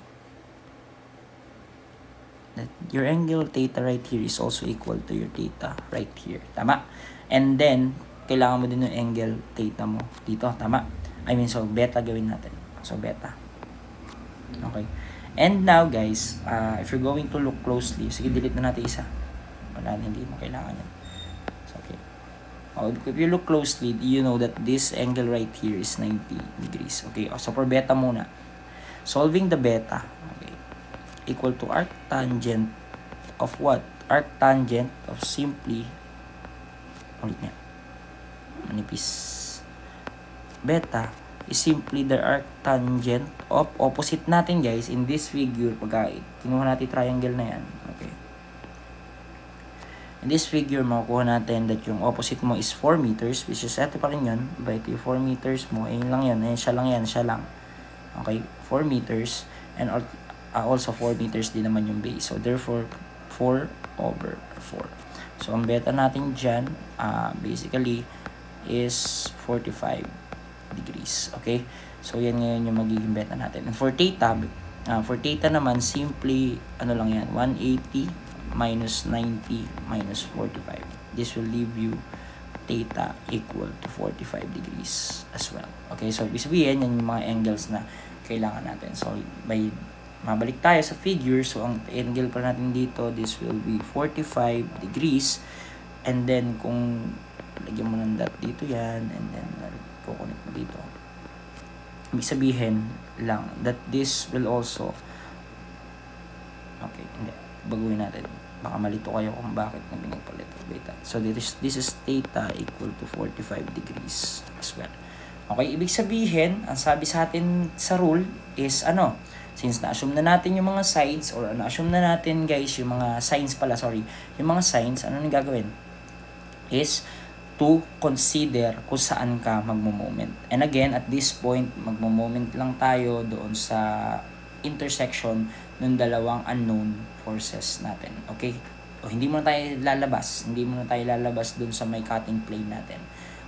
That your angle theta right here is also equal to your theta right here. Tama? And then, kailangan mo din yung angle theta mo dito. Tama? I mean, so, beta gawin natin. So, beta. Okay. And now, guys, if you're going to look closely, sige, delete na natin isa. Wala, hindi mo kailangan yan. So, okay. If you look closely, you know that this angle right here is 90 degrees. Okay. So, for beta muna. Solving the beta, okay, equal to arc tangent of what? Arc tangent of simply, ulit niya, manipis. Beta is simply the arc tangent of opposite natin, guys, in this figure. Pagka kinuha natin triangle na yan, okay. In this figure, makukuha natin that yung opposite mo is 4 meters, which is ito pa rin yun. Diba, ito yung 4 meters mo, ayun lang yan, ayun, siya lang. Okay, 4 meters, and also 4 meters din naman yung base. So, therefore, 4/4. So, ang beta natin dyan, basically, is 45 degrees. Okay? So, yan ngayon yung magiging beta natin. And for theta naman, simply, ano lang yan, 180 minus 90 minus 45. This will leave you theta equal to 45 degrees as well. Okay? So, ibig sabihin, yan yung mga angles na kailangan natin. So, mabalik tayo sa figure. So, ang angle pa natin dito, this will be 45 degrees. And then, kung lagyan mo ng dot dito yan, and then, kukunik mo dito. Ibig sabihin lang that this will also, okay, hindi, baguhin natin. Baka malito kayo kung bakit na pinagpalit. So, this is theta equal to 45 degrees as well. Okay, ibig sabihin, ang sabi sa atin sa rule is since na-assume na natin yung mga sides, or na-assume na natin, guys, yung mga signs pala, yung mga signs, ano nang gagawin? Is to consider kung saan ka magmo-moment. And again, at this point, magmo-moment lang tayo doon sa intersection ng dalawang unknown forces natin. Okay? O, hindi mo na tayo lalabas doon sa may cutting plane natin.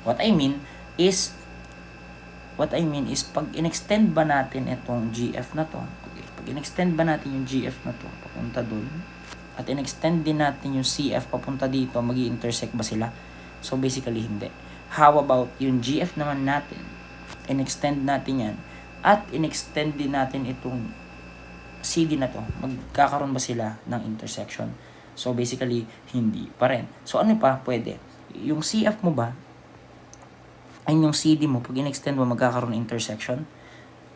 What I mean is pag in-extend ba natin itong GF na to, okay, pag in-extend ba natin yung GF na to papunta doon, at in-extend din natin yung CF papunta dito, magi-intersect ba sila? So, basically, hindi. How about yung GF naman natin? In-extend natin yan, at in-extend din natin itong CD na to, magkakaroon ba sila ng intersection? So, basically, hindi pa rin. So, ano pa? Pwede. Yung CF mo ba, ay yung CD mo, pag in-extend mo, magkakaroon ng intersection?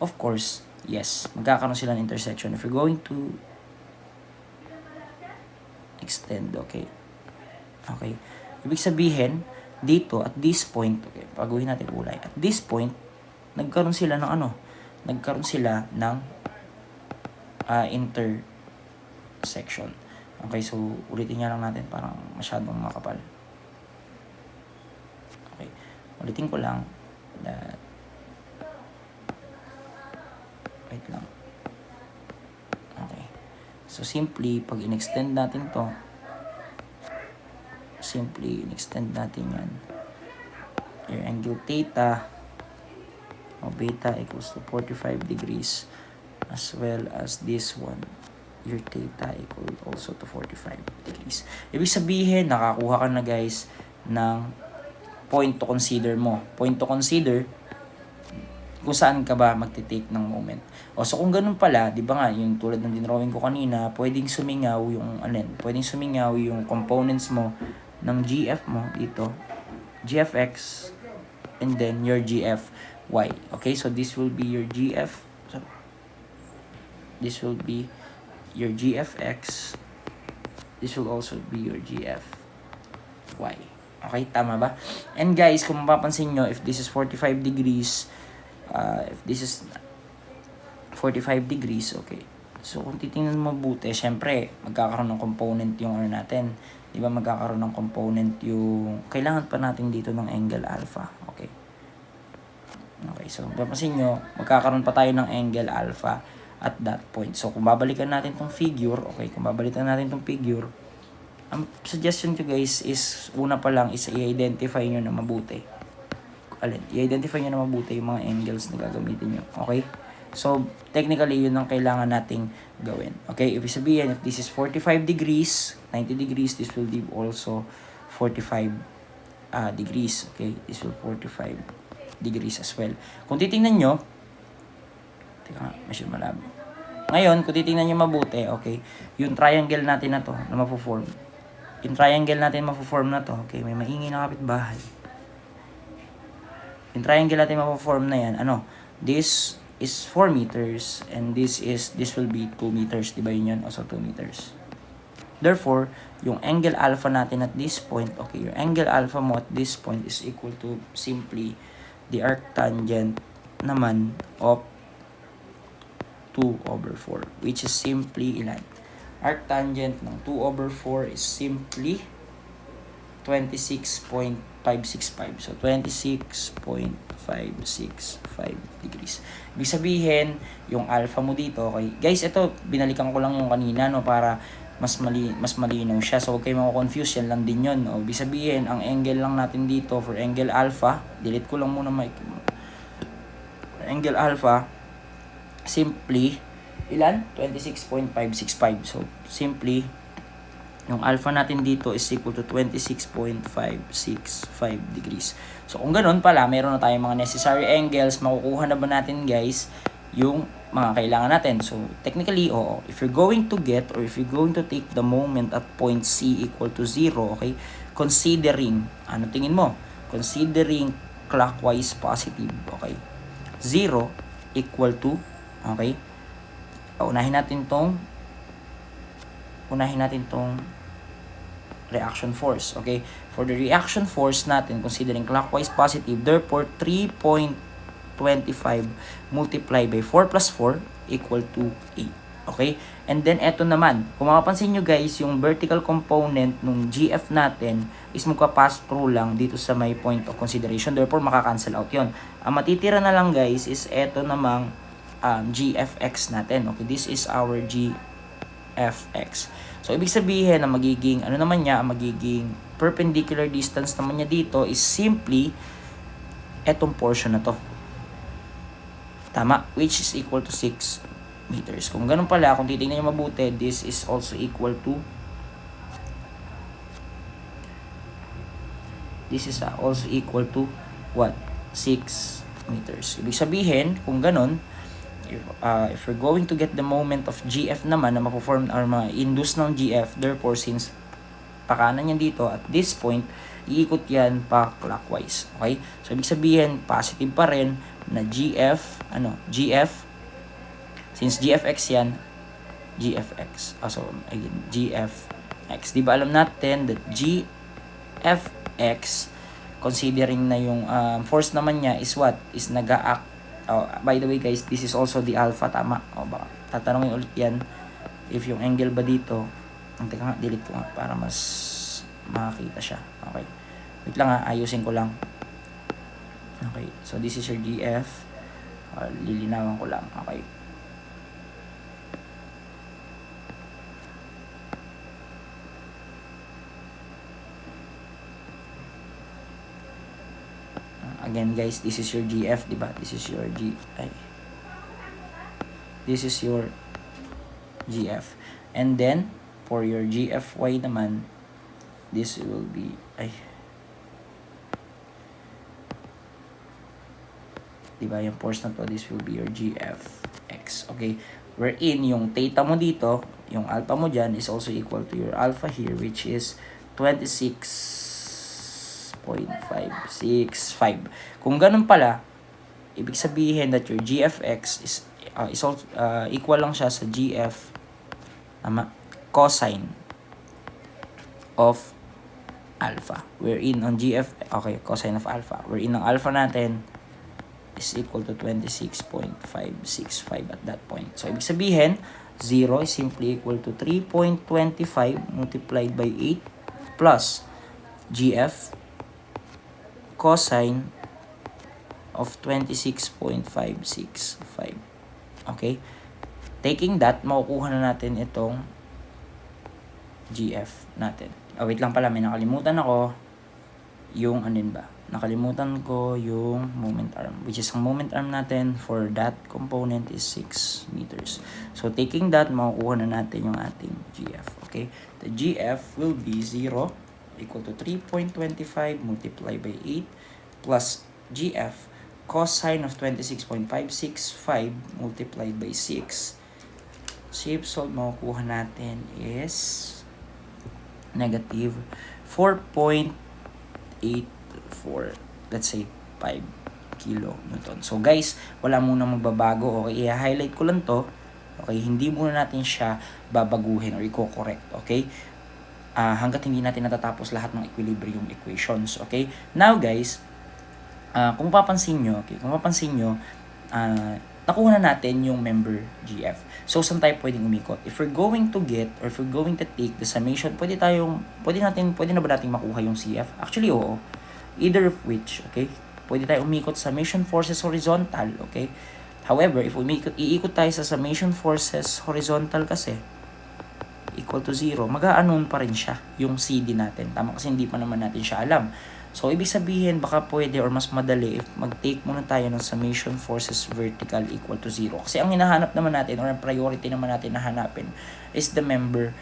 Of course, yes. Magkakaroon sila ng intersection. If you're going to extend, okay. Okay. Ibig sabihin, dito, at this point, okay, pag-uwi natin kulay. At this point, nagkaroon sila ng intersection. Okay, so, ulitin nga lang natin, parang masyadong makapal. Okay. Ulitin ko lang that wait lang. Okay. So, simply, pag in-extend natin to, simply extend natin yan. Your angle theta o beta equals to 45 degrees, as well as this one, your theta equal also to 45 degrees. Ibig sabihin, nakakuha ka na guys ng point to consider mo. Point to consider kung saan ka ba magte-take ng moment. O so kung ganun pala, 'di ba nga, yung tulad ng dinrawing ko kanina, pwedeng sumingaw yung components mo ng GF mo dito, GFX, and then your GFY. Okay, so this will be your GF. So this will be your GFX. This will also be your GFY. Okay, tama ba? And guys, kung mapapansin nyo, if this is 45 degrees, if this is 45 degrees, okay. So, kung titingnan mo mabuti, syempre, magkakaroon ng component yung natin. Di ba, magkakaroon ng component yung, kailangan pa natin dito ng angle alpha. Okay. Okay, so, mapapansin nyo, magkakaroon pa tayo ng angle alpha at that point. So, kung babalikan natin tong figure, okay, ang suggestion ko guys is, una pa lang is i-identify nyo na mabuti. I-identify nyo na mabuti yung mga angles na gagamitin nyo. Okay? So, technically, yun ang kailangan nating gawin. Okay? Ibig sabihin, if this is 45 degrees, 90 degrees, this will be also 45 degrees. Okay? This will 45 degrees as well. Kung titingnan nyo, teka nga, medyo malabo. Ngayon, kung titingnan nyo mabuti, okay, yung triangle natin na to, na mapo-form, okay, may maingay na kapitbahay. Yung triangle natin mapo-form na yan, this is 4 meters, and this will be 2 meters, diba yun? Also 2 meters. Therefore, yung angle alpha natin at this point, okay, your angle alpha mo at this point is equal to simply the arctangent naman of 2/4, which is simply ilan? Arctangent ng 2/4 is simply 26.565. So, 26.565 degrees. Ibig sabihin, yung alpha mo dito, okay? Guys, ito, binalikan ko lang yung kanina, no, para mas malinaw siya. So, huwag kayo mako-confuse, yan lang din yun. No? Ibig sabihin, ang angle lang natin dito for angle alpha, delete ko lang muna angle alpha, simply, ilan? 26.565. So, simply, yung alpha natin dito is equal to 26.565 degrees. So, kung ganun pala, meron na tayong mga necessary angles, makukuha na ba natin, guys, yung mga kailangan natin? So, technically, oo. If you're going to get, or if you're going to take the moment at point C equal to 0, okay, considering, ano tingin mo? Considering clockwise positive, okay, 0 equal to, okay, unahin natin tong reaction force. Okay, for the reaction force natin, considering clockwise positive, therefore 3.25 multiplied by 4 plus 4 equal to 8. Okay, and then eto naman, kung mapapansin nyo guys, yung vertical component nung GF natin is magpa-pass through lang dito sa may point of consideration, therefore makakancel out yon. Ang matitira na lang guys is eto namang GFX natin. Okay, this is our GFX. So, ibig sabihin na magiging, ang magiging perpendicular distance naman niya dito is simply etong portion na to. Tama? Which is equal to 6 meters. Kung ganun pala, kung titingnan niyo mabuti, this is also equal to what? 6 meters. Ibig sabihin, kung ganun, if we're going to get the moment of GF naman na mapo-form or ma-induce ng GF, therefore since pakanan yan dito at this point, iikot yan pa clockwise. Okay? So ibig sabihin positive pa rin na GF, since GFX yan, GFX. So again, GFX. Di ba alam natin that GFX, considering na yung force naman niya is what? Is nag-a-act. By the way guys, this is also the alpha, tama? Baka tatanungin ulit yan if yung angle ba dito, teka nga, delete ko nga para mas makakita siya. Okay, wait lang ayusin ko lang. Okay, so this is your GF, lilinawan ko lang. Okay, Again guys, this is your GF, diba? This is your this is your GF. And then, for your GFY naman, this will be, diba, yung portion na to, this will be your GFX. Okay, wherein yung theta mo dito, yung alpha mo dyan is also equal to your alpha here, which is 26.565. Kung ganun pala, ibig sabihin that your GFX is also, equal lang siya sa GF cosine of alpha. Wherein on GF, okay, cosine of alpha. Wherein ang alpha natin is equal to 26.565 at that point. So, ibig sabihin, 0 is simply equal to 3.25 multiplied by 8 plus GF cosine of 26.565. Okay? Taking that, makukuha na natin itong GF natin. Wait lang pala, may nakalimutan ako yung nakalimutan ko yung moment arm, which is ang moment arm natin for that component is 6 meters. So, taking that, makukuha na natin yung ating GF. Okay? The GF will be 0 equal to 3.25 multiplied by 8 plus GF cosine of 26.565 multiplied by 6. Shape solve, makukuha natin is negative 4.84, let's say 5 kilonewton. So guys, wala muna magbabago. Okay, i-highlight ko lang to. Okay, hindi muna natin siya babaguhin or i-correct. Okay, hanggat hindi natin natatapos lahat ng equilibrium equations. Okay, now guys, kung mapapansin nyo, nakuha na natin yung member GF. So, saan tayo pwedeng umikot? If we're going to get, or if we're going to take the summation, pwede na ba natin makuha yung CF? Actually, oo. Either of which, okay? Pwede tayo umikot sa summation forces horizontal, okay? However, if iikot tayo sa summation forces horizontal kasi, equal to 0, mag-aanon pa rin siya, yung CD natin. Tama, kasi hindi pa naman natin siya alam. So, ibig sabihin, baka pwede or mas madali if mag-take muna tayo ng summation forces vertical equal to 0. Kasi ang hinahanap naman natin or ang priority naman natin na hanapin is the member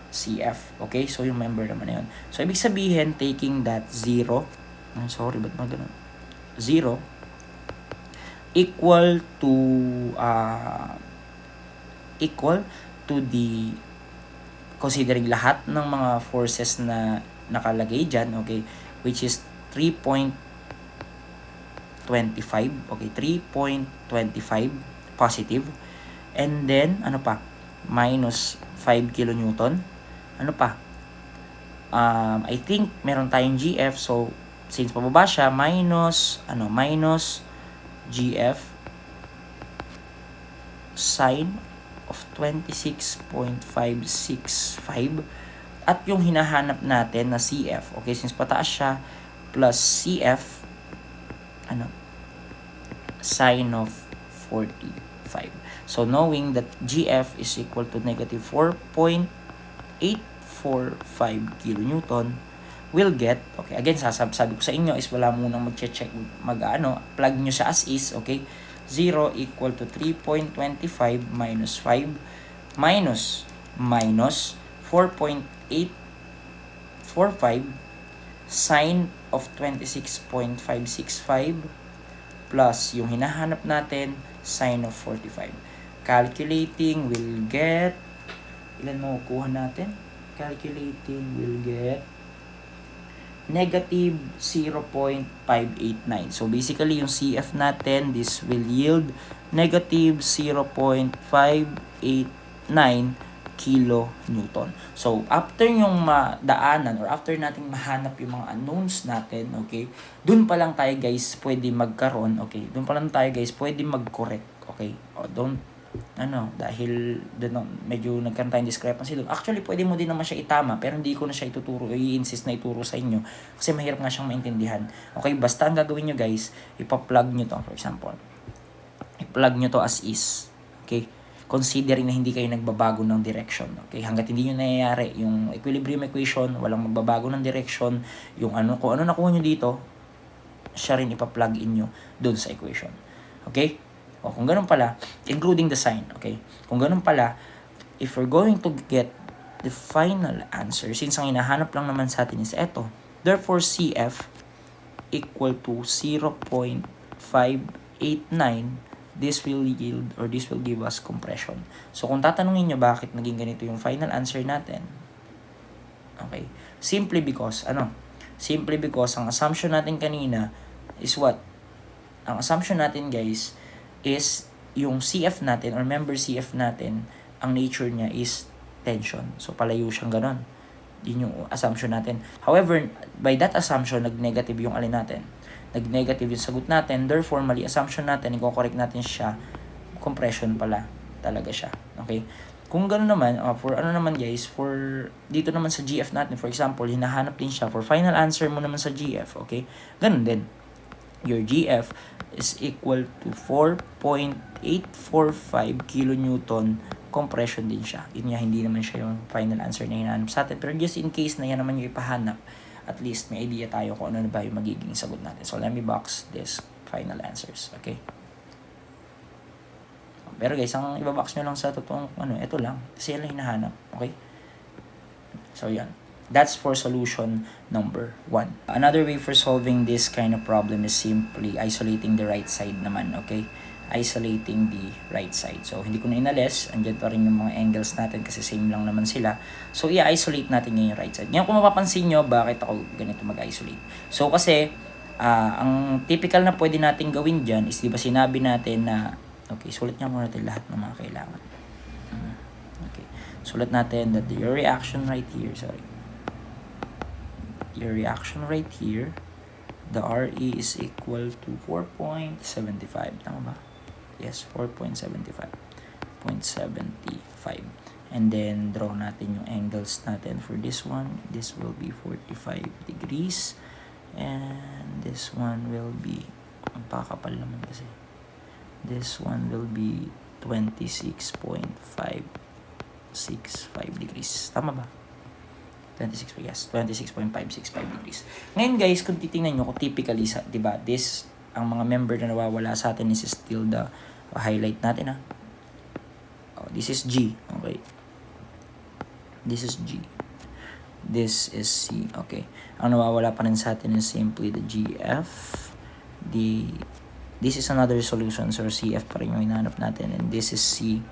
CF. Okay? So, yung member naman na yun. So, ibig sabihin, taking that 0, ba't ba ganun? 0 equal to the considering lahat ng mga forces na nakalagay dyan, okay, which is 3.25, okay, 3.25 positive, and then, minus 5 kilonewton, I think meron tayong GF, so, since pababa siya, minus GF sine of 26.565 at yung hinahanap natin na CF, okay, since pataas siya, plus CF sine of 45. So knowing that GF is equal to negative 4.845 kilonewton, we'll get, okay, again, sabi ko sa inyo is wala munang mag-check, plug nyo siya as is, okay, 0 equal to 3.25 minus 5 minus 4.845 sine of 26.565 plus yung hinahanap natin sine of 45. Calculating will get, ilan makukuha natin? Calculating will get negative 0.589. So basically yung CF natin, this will yield negative 0.589 kilonewton. So after yung madaanan or after nating mahanap yung mga unknowns natin, okay, dun pa lang tayo guys pwede magkaroon, okay, dun pa lang tayo guys pwede mag-correct, okay, dahil doon medyo nagkaroon tayong discrepancy doon. Actually, pwede mo din naman siya itama, pero hindi ko na siya ituturo, i-insist na ituro sa inyo kasi mahirap nga siyang maintindihan. Okay, basta ang gagawin nyo guys, ipa-plug nyo to, for example. I-plug nyo to as is. Okay? considering na hindi kayo nagbabago ng direction. Okay? Hanggat hindi nyo nangyayari yung equilibrium equation, walang magbabago ng direction, yung kung ano nakuha nyo dito, siya rin ipa-plug in nyo doon sa equation. Okay? O kung ganun pala, including the sign. Okay? Kung ganun pala, if we're going to get the final answer, since ang hinahanap lang naman sa atin is eto, therefore CF equal to 0.589, this will yield or this will give us compression. So kung tatanungin nyo bakit naging ganito yung final answer natin, okay, simply because ang assumption natin kanina is what? Ang assumption natin guys is yung CF natin or member CF natin, ang nature niya is tension. So palayo siyang ganon. Yun yung assumption natin. However, by that assumption, nag-negative yung alin natin. Nag-negative yung sagot natin. Therefore, mali assumption natin, i-correct natin siya. Compression pala talaga siya. Okay? Kung gano'n naman, for dito naman sa GF natin, for example, hinahanap din siya. For final answer mo naman sa GF, okay? Ganun din. Your GF is equal to 4.845 kilonewton compression din siya. Yun nga, hindi naman siya yung final answer na hinahanap sa atin. Pero just in case na yan naman yung ipahanap, at least may idea tayo kung ano na ba yung magiging sagot natin. So, let me box this final answers. Okay? Pero guys, ang ibabox nyo lang sa totoong, ito lang. Kasi yan lang hinahanap. Okay? So, yan. That's for solution number 1. Another way for solving this kind of problem is simply isolating the right side naman. Okay? Isolating the right side. So, hindi ko na inalis. Andyan pa rin yung mga angles natin kasi same lang naman sila. So, i-isolate natin ngayon yung right side. Ngayon, kung mapapansin nyo, bakit ako ganito mag-isolate? So, kasi, ang typical na pwede natin gawin dyan is, di ba sinabi natin na, okay, sulat nga muna natin lahat ng mga kailangan. Okay. Sulat natin that your reaction right here, your reaction right here, the RE is equal to 4.75. Tama ba? Yes, 4.75. And then, draw natin yung angles natin for this one. This will be 45 degrees. And this one will be, ang pakapal naman kasi. This one will be 26.565 degrees. Tama ba? 26.565 degrees. Ngayon guys, kung titingnan nyo, kung typically, diba, ang mga member na nawawala sa atin is still the highlight natin, this is G, okay? This is G. This is C, okay? Ang nawawala pa rin sa atin is simply the GF. This is another solution, so CF pa rin yung hinahanap natin, and this is C,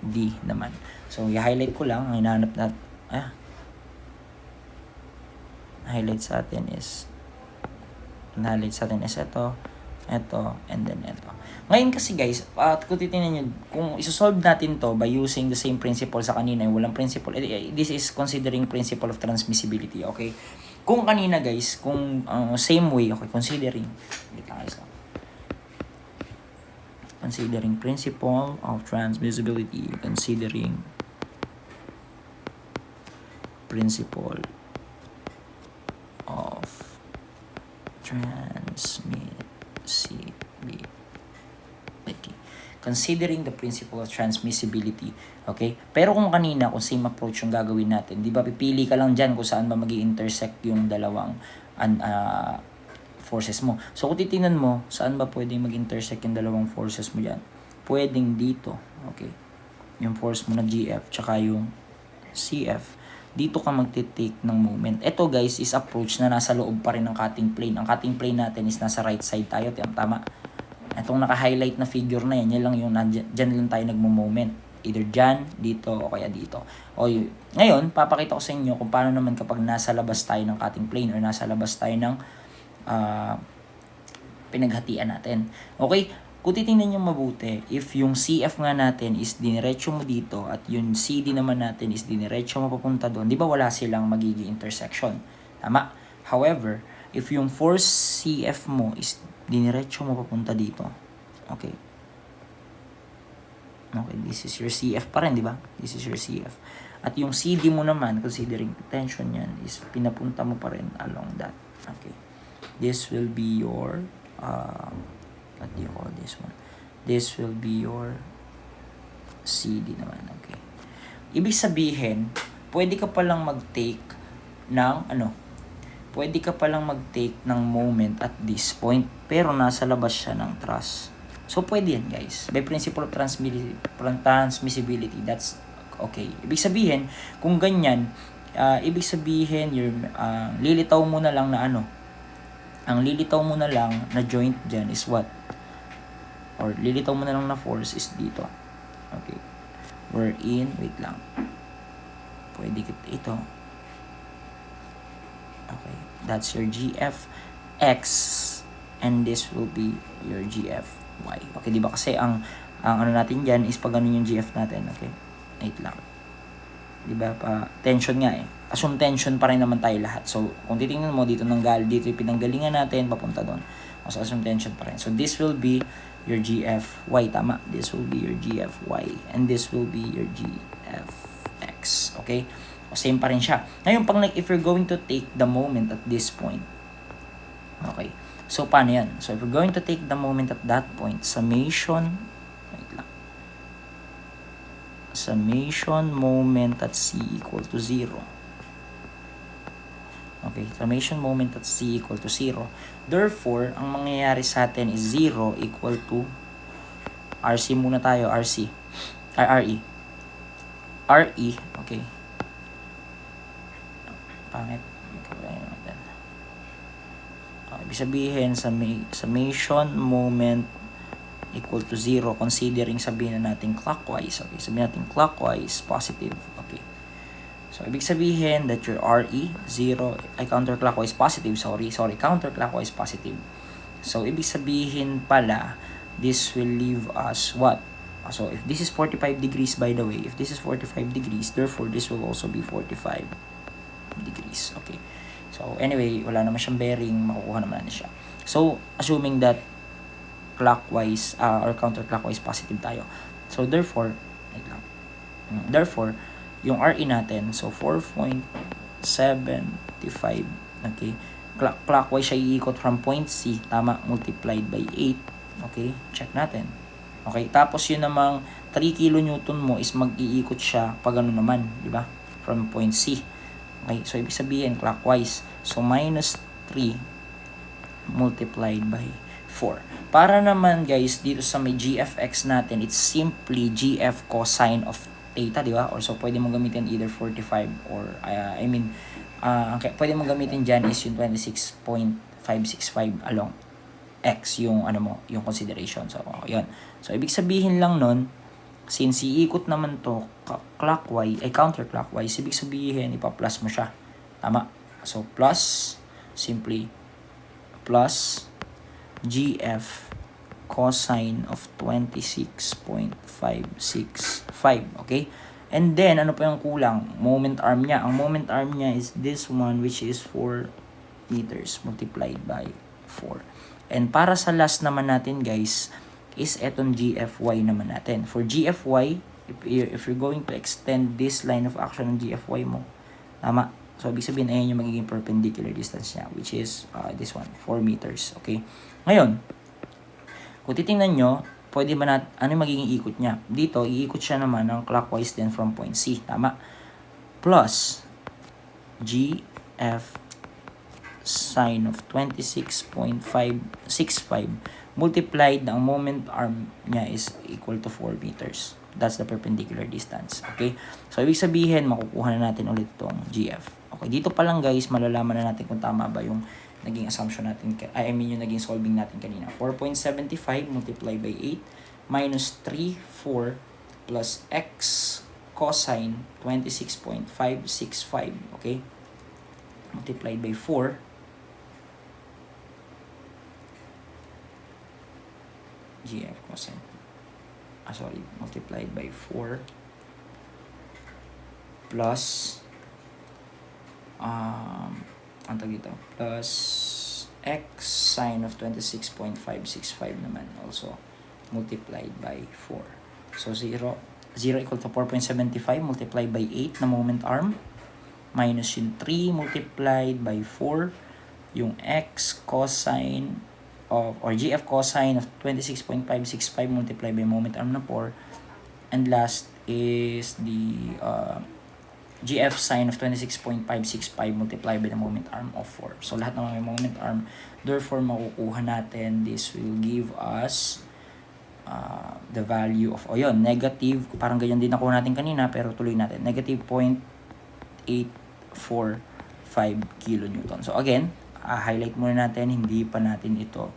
D naman. So, i-highlight ko lang, ang hinahanap natin, highlight sa atin is ito, and then ito. Ngayon kasi guys, kung titingnan nyo, kung isosolve natin to by using the same principle sa kanina, yung walang principle, this is considering principle of transmissibility, okay? Kung kanina guys, kung same way, okay, considering principle of transmissibility, considering principle of transmissibility. Considering the principle of transmissibility. Okay? Pero kung kanina, kung same approach yung gagawin natin, di ba, pipili ka lang dyan kung saan ba mag-i-intersect yung dalawang forces mo. So, kung titingnan mo, saan ba pwedeng mag-intersect yung dalawang forces mo dyan? Pwedeng dito. Okay? Yung force mo na GF, tsaka yung CF. Dito ka magtitake ng moment. Ito guys is approach na nasa loob pa rin ng cutting plane. Ang cutting plane natin is nasa right side tayo. Tama. Itong naka-highlight na figure na yan lang yung dyan lang tayo nagmo-moment. Either dyan, dito, o kaya dito. Ngayon, papakita ko sa inyo kung paano naman kapag nasa labas tayo ng cutting plane or nasa labas tayo ng pinaghatian natin. Okay? Kung titingnan nyo mabuti, if yung CF nga natin is diniretso mo dito at yung CD naman natin is diniretso mo papunta doon, di ba wala silang magiging intersection? Tama? However, if yung force CF mo is diniretso mo papunta dito, okay, this is your CF pa rin, di ba? This is your CF. At yung CD mo naman, considering tension yan, is pinapunta mo pa rin along that. Okay. This will be your, what do you call this one? This will be your CD naman. Okay. Ibig sabihin, pwede ka palang mag-take ng pwede ka palang mag-take ng moment at this point, pero nasa labas siya ng truss. So, pwede yan, guys. By principle of transmissibility, that's okay. Ibig sabihin, kung ganyan, ibig sabihin, lilitaw mo na lang na ang lilitaw mo na lang na joint dyan is what? Or lilitaw mo na lang na force is dito. Okay. Wait lang. Pwede ito. Okay. That's your GFX and this will be your GFY. Okay, di ba kasi ang natin diyan is pag ganun yung GF natin, okay? Wait lang. Di ba pa tension nga eh. Assume tension pa rin naman tayo lahat. So, kung titingnan mo dito dito yung pinanggalingan natin papunta doon. So, assume tension pa rin. So, this will be your GFY, tama? This will be your GFY and this will be your GFX, okay? Same pa rin siya. Ngayon, if you're going to take the moment at this point, okay, so paano yan? So, if you're going to take the moment at that point, summation moment at C equal to 0. Okay, summation moment at C equal to 0. Therefore, ang mangyayari sa atin is 0 equal to RC muna tayo, RE. RE, okay. Pangit. Ibig sabihin, summation moment equal to 0 considering sabihin na natin clockwise. Okay, sabihin natin clockwise, positive. Okay. So, ibig sabihin that your RE, 0, ay counterclockwise positive, counterclockwise positive. So, ibig sabihin pala, this will leave us what? So, if this is 45 degrees, by the way, if this is 45 degrees, therefore, this will also be 45 degrees. Okay. So, anyway, wala naman siyang bearing, makukuha naman na siya. So, assuming that clockwise or counterclockwise positive tayo. So, therefore, yung RE natin, so 4.75, okay, clockwise siya iikot from point C, tama, multiplied by 8, okay, check natin. Okay, tapos yun namang 3 kilonewton mo is mag-iikot siya pag ano naman, di ba, from point C. Okay, so ibig sabihin clockwise. So minus 3 multiplied by 4. Para naman guys, dito sa may GFX natin, it's simply GF cosine of theta, di ba? Or so pwede mong gamitin either 45 or pwede mong gamitin dyan is yung 26.565 along X yung yung consideration. So yun. So ibig sabihin lang nun, since iikot naman to clockwise, counterclockwise, ibig sabihin, ipa-plus mo siya. Tama? So, plus, simply, plus GF cosine of 26.565. Okay? And then, ano pa yung kulang? Moment arm niya. Ang moment arm niya is this one, which is 4 meters multiplied by 4. And para sa last naman natin, guys, is etong GFY naman natin. For GFY, if you're going to extend this line of action ng GFY mo, tama? So, ibig sabihin, ayan yung magiging perpendicular distance niya, which is this one, 4 meters. Okay? Ngayon, kung titingnan nyo, pwede ba ano yung magiging ikot niya? Dito, iikot siya naman ng clockwise din from point C. Tama? Plus, GF sine of 26.565 multiplied, ang moment arm niya is equal to 4 meters. That's the perpendicular distance. Okay? So, ibig sabihin, makukuha na natin ulit itong GF. Okay, dito pa lang guys, malalaman na natin kung tama ba yung naging assumption natin, yung naging solving natin kanina. 4.75 multiplied by 8 minus 3, 4 plus X cosine 26.565. Okay? Multiplied by 4. GF cosine. Multiplied by 4 plus plus X sine of 26.565 naman also multiplied by 4. So 0 equal to 4.75 multiplied by 8 na moment arm minus yung 3 multiplied by 4 yung X cosine of, or GF cosine of 26.565 multiplied by moment arm na 4 And last is the GF sine of 26.565 multiplied by the moment arm of 4. So, lahat ng may moment arm. Therefore, makukuha natin, this will give us the value of, negative, parang ganyan din nakuha natin kanina, pero tuloy natin, negative 0.845 kilonewton. So, again, highlight muna natin, hindi pa natin ito,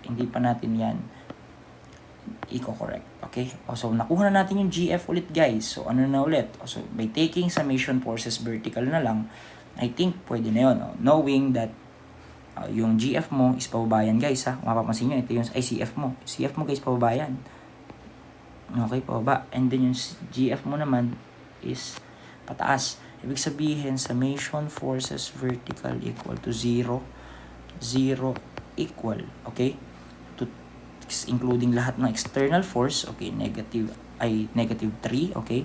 hindi pa natin yan i-correct. Okay? So, nakuha na natin yung GF ulit, guys. So, ano na ulit? So, by taking summation forces vertical na lang, I think pwede na yun. Knowing that yung GF mo is pababayan, guys, ha? Mapapansin nyo, ito yung CF mo. CF mo, guys, pababayan. Okay, pababa. And then yung GF mo naman is pataas. Ibig sabihin, summation forces vertical equal to 0. 0 equal, okay? Including lahat ng external force, okay, negative 3, okay,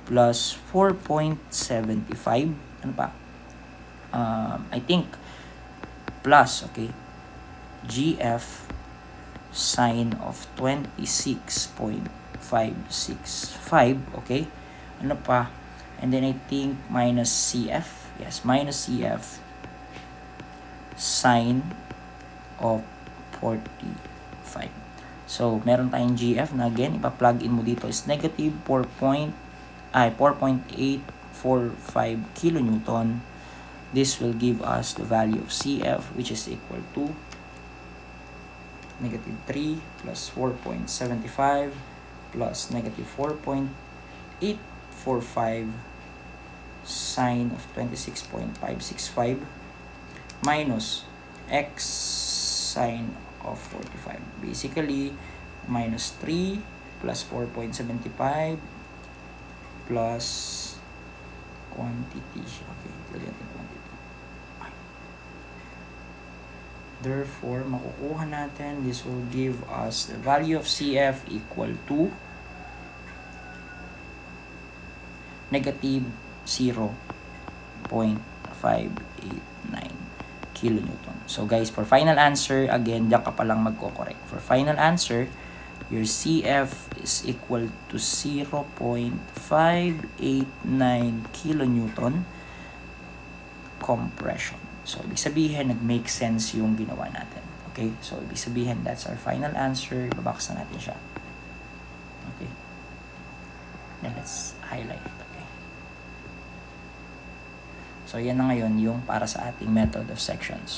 plus 4.75, ano pa, I think, plus, okay, GF sine of 26.565, okay, ano pa, and then I think minus CF, yes, minus CF sine of 45. So, meron tayong GF na again, ipa-plug in mo dito is negative 4.845 kilonewton. This will give us the value of CF, which is equal to negative 3 plus 4.75 plus negative 4.845 sine of 26.565 minus x sine of 45. Basically, minus 3 plus 4.75 plus quantity. Okay, lagyan natin quantity. Therefore, makukuha natin, this will give us the value of CF equal to negative 0.589 kilonewton. So guys, for final answer, again, diyan ka palang magko-correct. For final answer, your CF is equal to 0.589 kilonewton compression. So, ibig sabihin, nag-make sense yung ginawa natin. Okay? So, ibig sabihin, that's our final answer. Ibabox na natin siya. Okay? Then, let's highlight. Okay? So, yan na ngayon yung para sa ating method of sections.